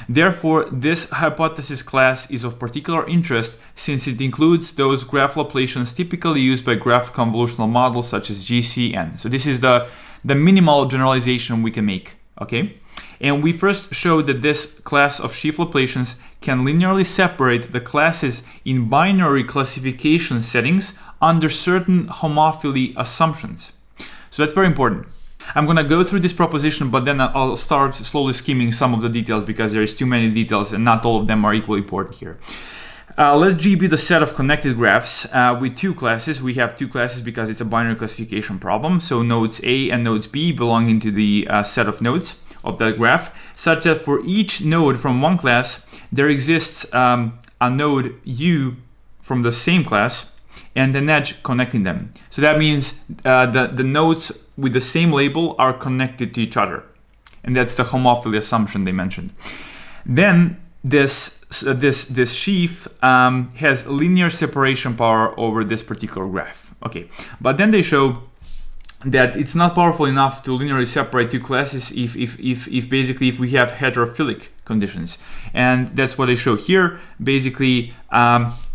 S1: Therefore, this hypothesis class is of particular interest since it includes those graph Laplacians typically used by graph convolutional models such as GCN. So this is the minimal generalization we can make. Okay. And we first showed that this class of sheaf Laplacians can linearly separate the classes in binary classification settings under certain homophily assumptions. So that's very important. I'm going to go through this proposition, but then I'll start slowly skimming some of the details because there's too many details and not all of them are equally important here. Let G be the set of connected graphs with two classes. We have two classes because it's a binary classification problem. So nodes A and nodes B belonging to the set of nodes of that graph, such that for each node from one class, there exists a node U from the same class and an edge connecting them. So that means the nodes with the same label are connected to each other. And that's the homophily assumption they mentioned. Then this sheaf has linear separation power over this particular graph. Okay, but then they show that it's not powerful enough to linearly separate two classes if basically if we have heterophilic conditions, and that's what they show here. Basically,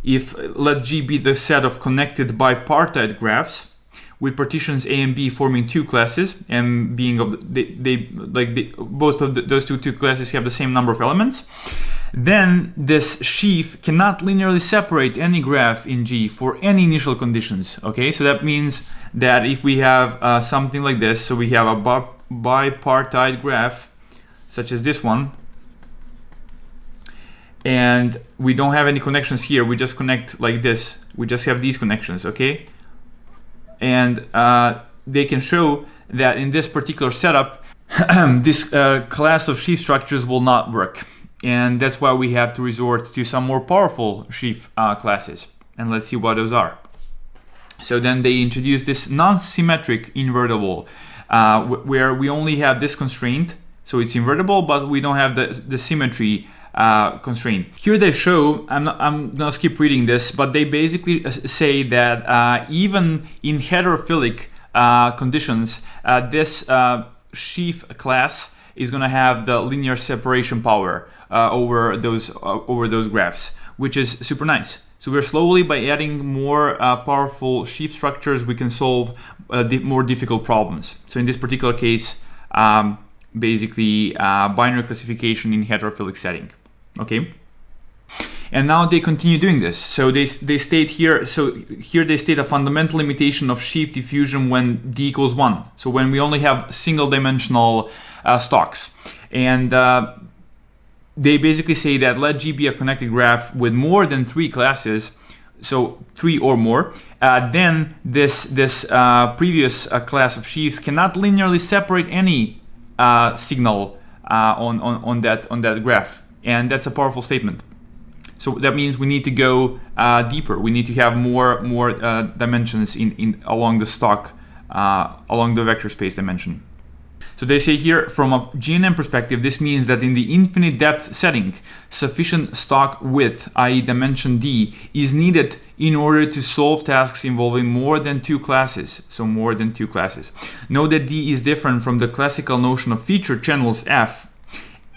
S1: if let G be the set of connected bipartite graphs with partitions A and B forming two classes, and being of both of those two classes have the same number of elements, then this sheaf cannot linearly separate any graph in G for any initial conditions. Okay, so that means that if we have something like this, so we have a bipartite graph such as this one, and we don't have any connections here, we just connect like this, we just have these connections. Okay, and they can show that in this particular setup this class of sheaf structures will not work. And that's why we have to resort to some more powerful sheaf classes. And let's see what those are. So then they introduce this non-symmetric invertible, where we only have this constraint. So it's invertible, but we don't have the symmetry constraint. Here they show, I'm gonna skip reading this, but they basically say that even in heterophilic conditions, this sheaf class is gonna have the linear separation power over those graphs, which is super nice. So we're slowly, by adding more powerful sheaf structures, we can solve more difficult problems. So in this particular case, basically binary classification in heterophilic setting. Okay. And now they continue doing this. So they state here, they state a fundamental limitation of sheaf diffusion when d equals 1. So when we only have single dimensional stocks. And they basically say that let G be a connected graph with more than 3 classes, so 3 or more, then this previous class of sheaves cannot linearly separate any signal on that graph. And that's a powerful statement. So that means we need to go deeper. We need to have more dimensions along the stock, along the vector space dimension. So they say here, from a GNN perspective, this means that in the infinite depth setting, sufficient stock width, i.e. dimension d, is needed in order to solve tasks involving more than two classes. So more than two classes. Note that d is different from the classical notion of feature channels f.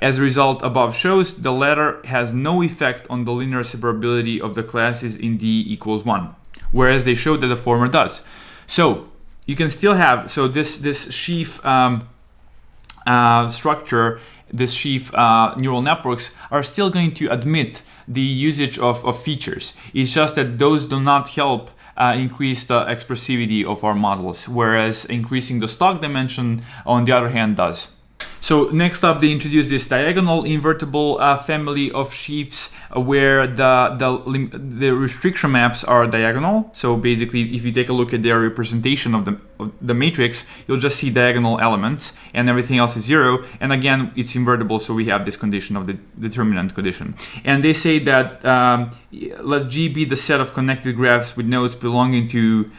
S1: As a result above shows, the latter has no effect on the linear separability of the classes in d equals 1, whereas they show that the former does. So you can still have, so this sheaf structure, this sheaf neural networks are still going to admit the usage of features. It's just that those do not help increase the expressivity of our models, whereas increasing the stock dimension, on the other hand, does. So next up, they introduce this diagonal invertible family of sheaves where the restriction maps are diagonal. So basically, if you take a look at their representation of the matrix, you'll just see diagonal elements and everything else is 0. And again, it's invertible, so we have this condition of the determinant condition. And they say that let G be the set of connected graphs with nodes belonging to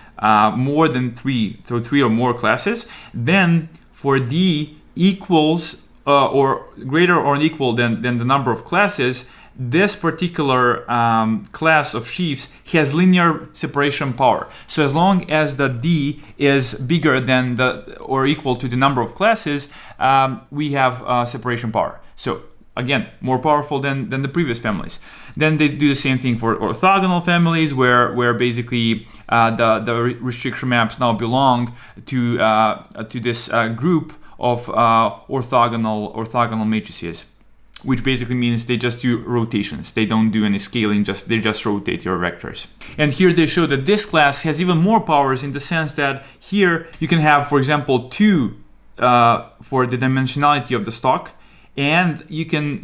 S1: more than 3, so 3 or more classes. Then for D equals or greater or equal than the number of classes, this particular class of sheaves has linear separation power. So as long as the D is bigger than or equal to the number of classes, we have separation power. So again, more powerful than the previous families. Then they do the same thing for orthogonal families, where basically the restriction maps now belong to this group of orthogonal matrices, which basically means they just do rotations. They don't do any scaling, they just rotate your vectors. And here they show that this class has even more powers in the sense that here you can have, for example, 2 for the dimensionality of the stock, and you can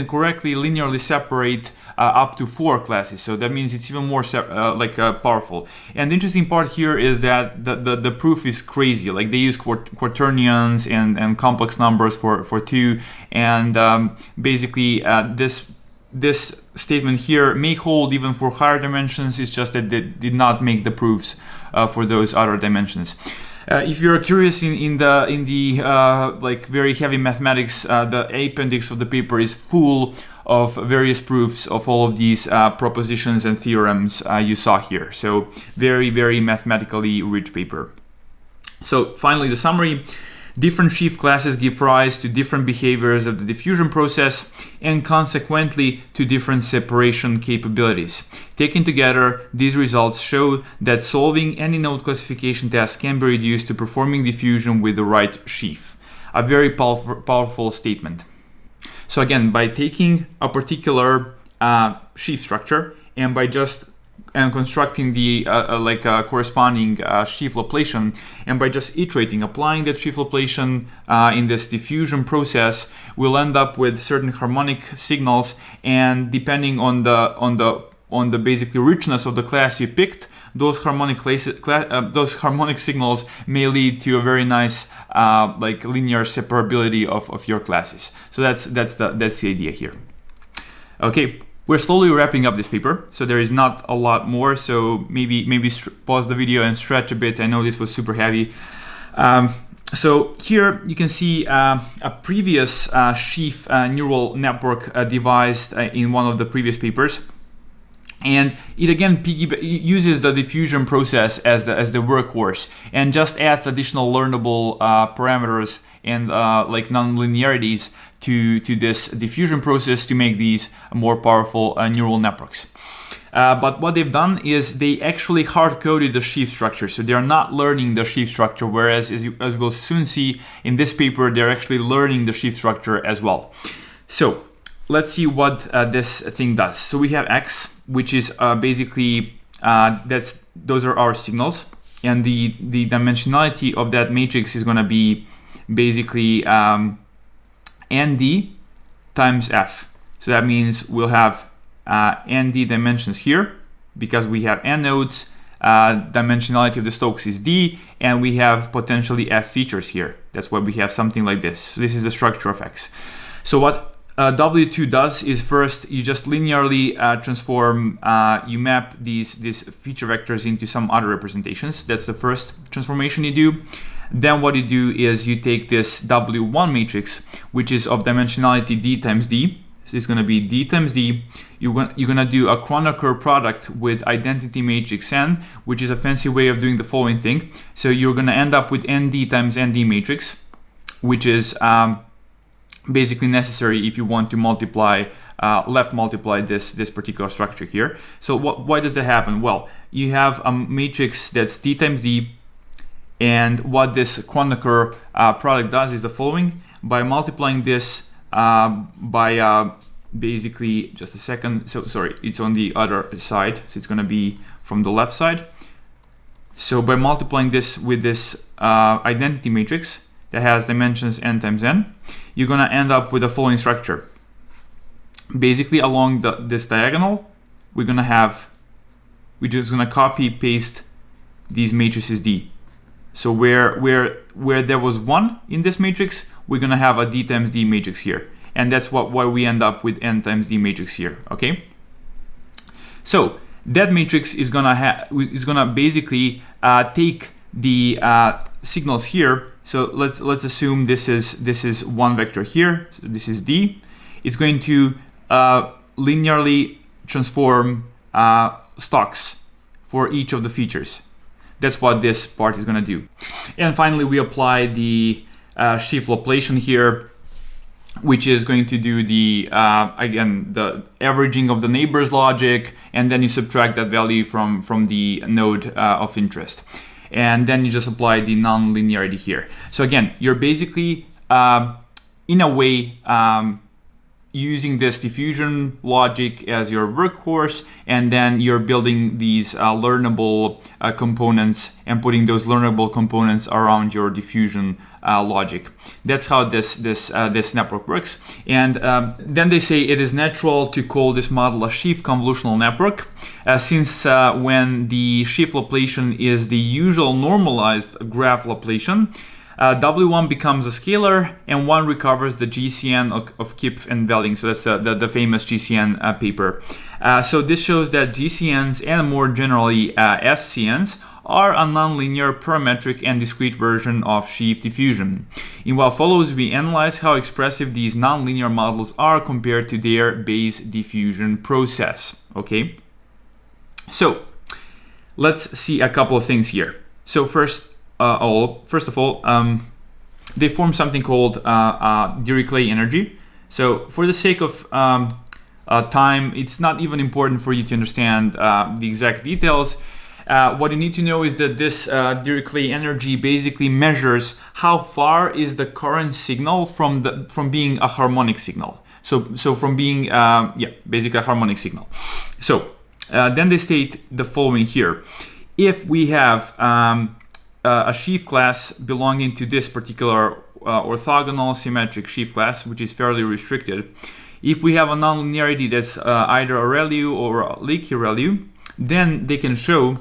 S1: correctly linearly separate up to 4 classes. So that means it's even more powerful. And the interesting part here is that the proof is crazy. Like they use quaternions and complex numbers for 2, and basically this statement here may hold even for higher dimensions. It's just that they did not make the proofs for those other dimensions. If you're curious in the very heavy mathematics, the appendix of the paper is full of various proofs of all of these propositions and theorems you saw here. So very, very mathematically rich paper. So finally, the summary. Different sheaf classes give rise to different behaviors of the diffusion process and consequently to different separation capabilities. Taken together, these results show that solving any node classification task can be reduced to performing diffusion with the right sheaf. A very powerful statement. So again, by taking a particular sheaf structure and by just constructing the corresponding Sheaf Laplacian, and by just iterating, applying that Sheaf Laplacian in this diffusion process, we'll end up with certain harmonic signals, and depending on the basically richness of the class you picked, those harmonic signals may lead to a very nice linear separability of your classes. So that's the idea here. Okay. We're slowly wrapping up this paper, so there is not a lot more. So maybe pause the video and stretch a bit. I know this was super heavy. So here you can see a previous sheaf neural network devised in one of the previous papers, and it again uses the diffusion process as the workhorse and just adds additional learnable parameters and non-linearities to this diffusion process to make these more powerful neural networks. But what they've done is they actually hard-coded the sheaf structure, so they're not learning the sheaf structure, whereas as we'll soon see in this paper, they're actually learning the sheaf structure as well. So let's see what this thing does. So we have X, which is basically those are our signals, and the dimensionality of that matrix is going to be basically ND times F. So that means we'll have ND dimensions here because we have N nodes, dimensionality of the Stokes is D, and we have potentially F features here. That's why we have something like this. So this is the structure of X. So what W2 does is first you just linearly transform, you map these feature vectors into some other representations. That's the first transformation you do. Then what you do is you take this W1 matrix, which is of dimensionality d times d. So it's going to be d times d. You're going to do a Kronecker product with identity matrix n, which is a fancy way of doing the following thing. So you're going to end up with nd times nd matrix, which is basically necessary if you want to multiply, left multiply this particular structure here. So why does that happen? Well, you have a matrix that's d times d, and what this Kronecker product does is the following. By multiplying this by basically, just a second, so sorry, it's on the other side, so it's going to be from the left side. So by multiplying this with this identity matrix that has dimensions n times n, you're going to end up with the following structure. Basically, along this diagonal, we're just going to copy paste these matrices D. So where there was 1 in this matrix, we're going to have a d times d matrix here. And that's why we end up with n times d matrix here, okay? So that matrix is gonna basically take the signals here. So let's assume this is one vector here. So this is d. It's going to linearly transform stocks for each of the features. That's what this part is going to do. And finally, we apply the Sheaf Laplacian here, which is going to do the again the averaging of the neighbor's logic, and then you subtract that value from the node of interest, and then you just apply the non-linearity here. So again, you're basically in a way using this diffusion logic as your workhorse, and then you're building these learnable components and putting those learnable components around your diffusion logic. That's how this network works. And then they say it is natural to call this model a sheaf convolutional network, since when the Sheaf Laplacian is the usual normalized graph Laplacian, W1 becomes a scalar, and 1 recovers the GCN of Kipf and Welling. So that's the famous GCN paper. So this shows that GCNs and more generally SCNs are a nonlinear, parametric, and discrete version of sheaf diffusion. In what follows, we analyze how expressive these nonlinear models are compared to their base diffusion process. Okay, so let's see a couple of things here. So first of all, they form something called Dirichlet energy. So for the sake of time, it's not even important for you to understand the exact details. What you need to know is that this Dirichlet energy basically measures how far is the current signal from being a harmonic signal. So from being basically a harmonic signal. So then they state the following here: if we have a sheaf class belonging to this particular orthogonal symmetric sheaf class, which is fairly restricted, if we have a nonlinearity that's either a ReLU or a leaky ReLU, then they can show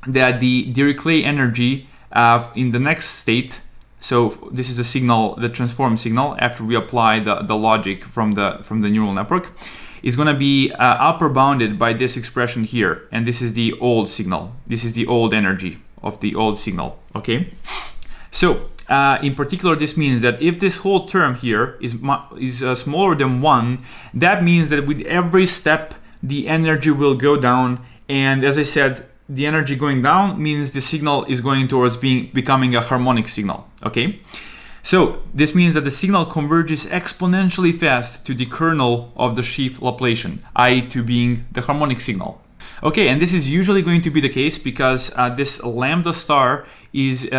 S1: that the Dirichlet energy in the next state, so this is the signal, the transformed signal after we apply the logic from the neural network, is going to be upper bounded by this expression here, and this is the old signal. This is the old energy of the old signal. Okay, so in particular, this means that if this whole term here is smaller than 1, that means that with every step the energy will go down, and as I said, the energy going down means the signal is going towards becoming a harmonic signal. Okay, so this means that the signal converges exponentially fast to the kernel of the Sheaf Laplacian, i.e. to being the harmonic signal. Okay, and this is usually going to be the case because this lambda star is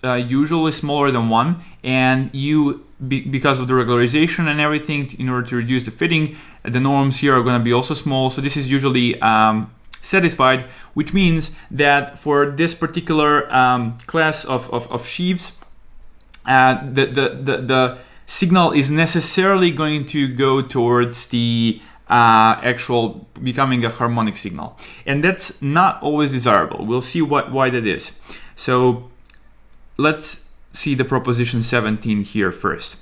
S1: usually smaller than 1, and because of the regularization and everything, in order to reduce the fitting, the norms here are going to be also small. So this is usually satisfied, which means that for this particular class of sheaves, the signal is necessarily going to go towards the actual becoming a harmonic signal, and that's not always desirable. We'll see why that is. So let's see the proposition 17 here first.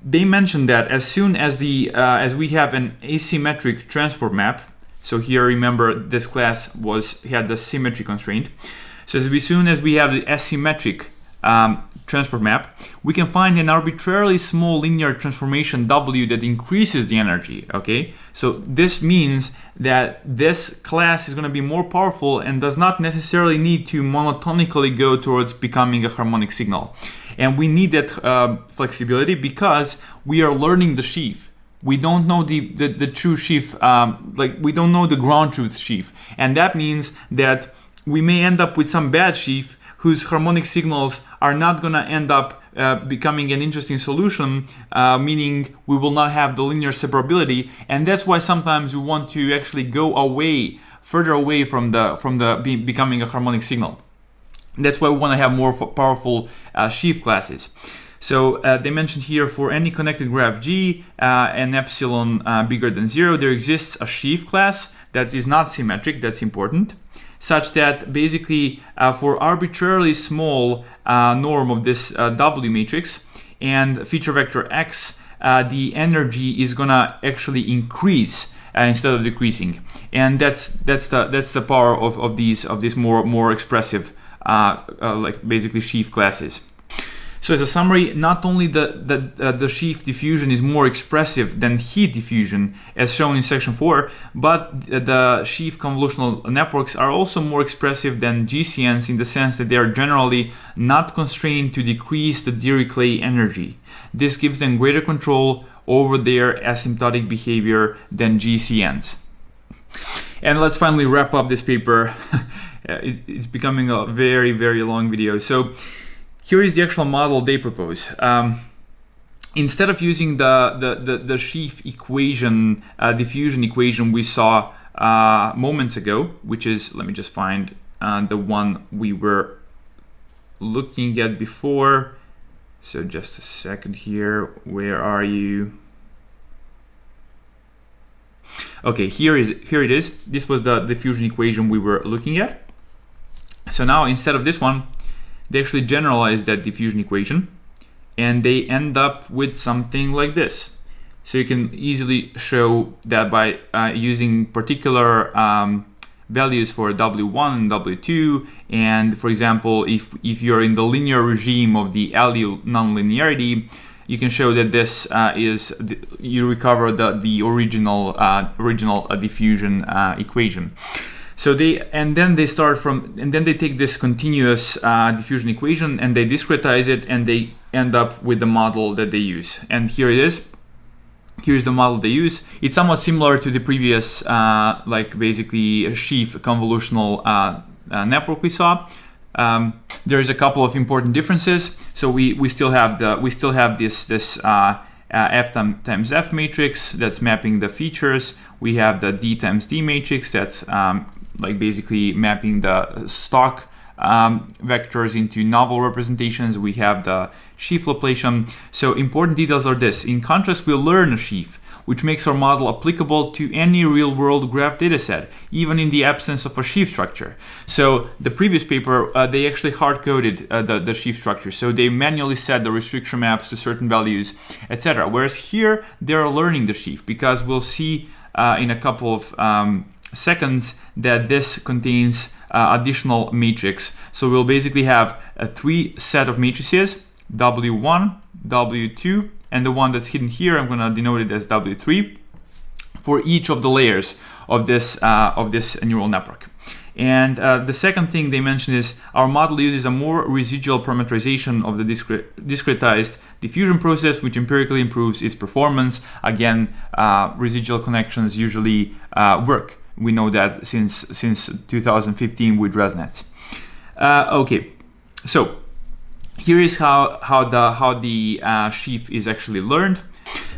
S1: they mentioned that as soon as as we have an asymmetric transport map, so here remember this class had the symmetry constraint. So as soon as we have the asymmetric transport map, we can find an arbitrarily small linear transformation W that increases the energy. Okay, so this means that this class is going to be more powerful and does not necessarily need to monotonically go towards becoming a harmonic signal. And we need that flexibility because we are learning the sheaf. We don't know the true sheaf, we don't know the ground truth sheaf. And that means that we may end up with some bad sheaf whose harmonic signals are not going to end up becoming an interesting solution, meaning we will not have the linear separability. And that's why sometimes we want to actually go further away from becoming a harmonic signal. That's why we want to have more powerful sheaf classes. So they mentioned here for any connected graph G and epsilon bigger than 0, there exists a sheaf class that is not symmetric. That's important, such that basically for arbitrarily small norm of this W matrix and feature vector X, the energy is gonna actually increase instead of decreasing, and that's the power of these more expressive basically sheaf classes. So as a summary, not only the sheaf diffusion is more expressive than heat diffusion, as shown in section 4, but the sheaf convolutional networks are also more expressive than GCNs in the sense that they are generally not constrained to decrease the Dirichlet energy. This gives them greater control over their asymptotic behavior than GCNs. And let's finally wrap up this paper. It's becoming a very, very long video. So here is the actual model they propose. Instead of using the sheaf equation, diffusion equation we saw moments ago, which is, let me just find the one we were looking at before. So just a second here, where are you? Okay, here it is. This was the diffusion equation we were looking at. So now instead of this one, they actually generalize that diffusion equation and they end up with something like this. So you can easily show that by using particular values for W1 and W2, and for example, if you're in the linear regime of the LU nonlinearity, you can show that this you recover the original diffusion equation. So they take this continuous diffusion equation and they discretize it and they end up with the model that they use. And here it is. Here's the model they use. It's somewhat similar to the previous, basically a sheaf convolutional network we saw. There is a couple of important differences. So we still have this F times F matrix that's mapping the features. We have the D times D matrix that's basically mapping the stock vectors into novel representations. We have the Sheaf Laplacian. So important details are this. In contrast, we'll learn a sheaf, which makes our model applicable to any real-world graph dataset, even in the absence of a sheaf structure. So the previous paper, they actually hard-coded the sheaf structure. So they manually set the restriction maps to certain values, etc. Whereas here, they're learning the sheaf, because we'll see in a couple of seconds that this contains additional matrix. So we'll basically have a 3 set of matrices, W1, W2, and the one that's hidden here, I'm going to denote it as W3, for each of the layers of this neural network. And the second thing they mention is our model uses a more residual parameterization of the discretized diffusion process, which empirically improves its performance. Again, residual connections usually work. We know that since 2015 with ResNet. Okay, so here is how the sheaf is actually learned.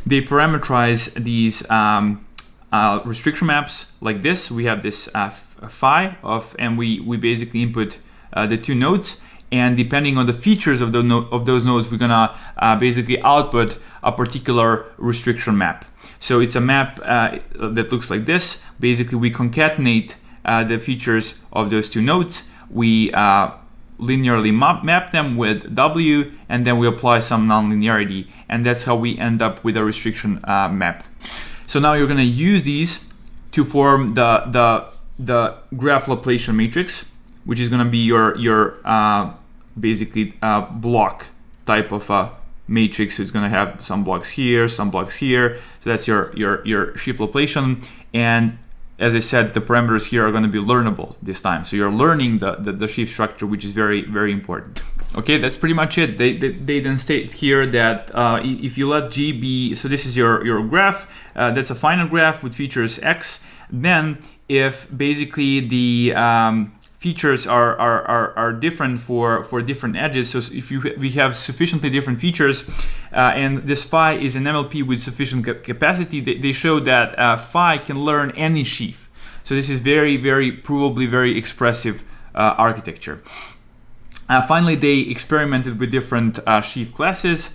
S1: They parameterize these restriction maps like this. We have this phi and we basically input the 2 nodes, and depending on the features of those nodes, we're gonna basically output a particular restriction map. So it's a map that looks like this. Basically, we concatenate the features of those 2 nodes. We linearly map them with W, and then we apply some nonlinearity, and that's how we end up with a restriction map. So now you're going to use these to form the graph Laplacian matrix, which is going to be your basically block type of matrix. So it's going to have some blocks here, some blocks here. So that's your Sheaf Laplacian. And as I said, the parameters here are going to be learnable this time. So you're learning the sheaf structure, which is very, very important. Okay, that's pretty much it. They then state here that if you let G be, so this is your graph, that's a finite graph with features X. Then if basically the features are different for different edges, so if we have sufficiently different features, and this phi is an MLP with sufficient capacity, they show that phi can learn any sheaf. So this is very, provably very expressive architecture. Finally, they experimented with different sheaf classes.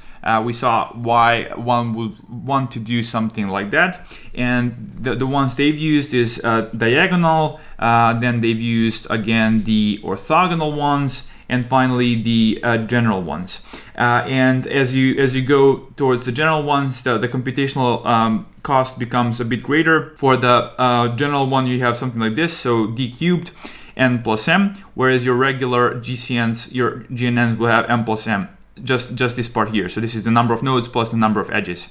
S1: We saw why one would want to do something like that, and the ones they've used is diagonal, then they've used again the orthogonal ones, and finally the general ones. And as you go towards the general ones, the computational cost becomes a bit greater. For the general one, you have something like this, so d cubed n plus m, whereas your regular GCNs, your GNNs will have m plus m. Just this part here. So this is the number of nodes plus the number of edges.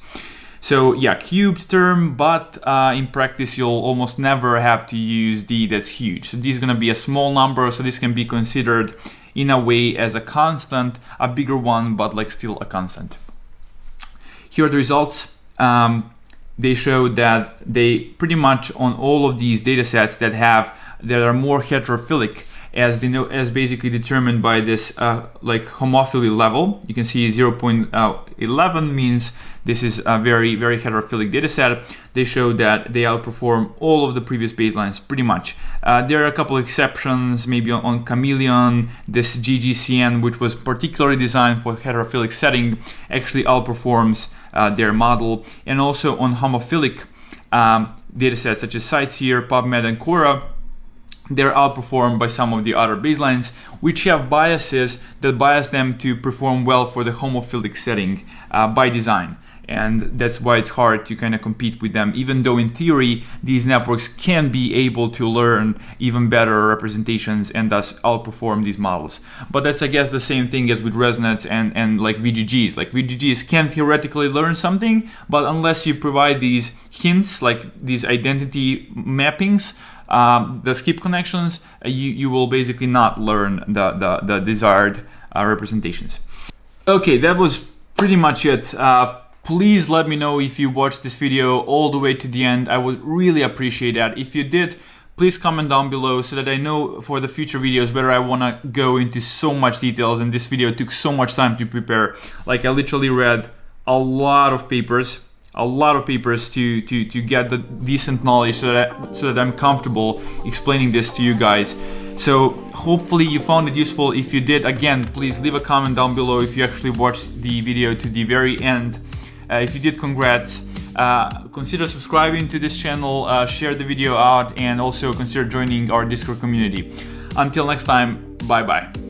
S1: So yeah, cubed term, but in practice you'll almost never have to use d that's huge. So this is going to be a small number, so this can be considered in a way as a constant, a bigger one, but like still a constant. Here are the results. They show that they pretty much on all of these data sets that are more heterophilic, as basically determined by this like homophily level. You can see 0.11 means this is a very, heterophilic data set. They show that they outperform all of the previous baselines pretty much. There are a couple of exceptions, maybe on Chameleon, this GGCN, which was particularly designed for heterophilic setting, actually outperforms their model. And also on homophilic data sets such as CiteSeer, PubMed, and Quora, they're outperformed by some of the other baselines, which have biases that bias them to perform well for the homophilic setting by design. And that's why it's hard to kind of compete with them, even though in theory these networks can be able to learn even better representations and thus outperform these models. But that's, I guess, the same thing as with resonance and like VGGs. Like VGGs can theoretically learn something, but unless you provide these hints, like these identity mappings, the skip connections, you will basically not learn the desired representations. Okay, that was pretty much it. Please let me know if you watched this video all the way to the end. I would really appreciate that. If you did, please comment down below so that I know for the future videos whether I want to go into so much details, and this video took so much time to prepare. Like, I literally read a lot of papers to get the decent knowledge so that I'm comfortable explaining this to you guys. So hopefully you found it useful. If you did, again, please leave a comment down below if you actually watched the video to the very end. If you did, congrats. Consider subscribing to this channel, share the video out, and also consider joining our Discord community. Until next time, bye bye.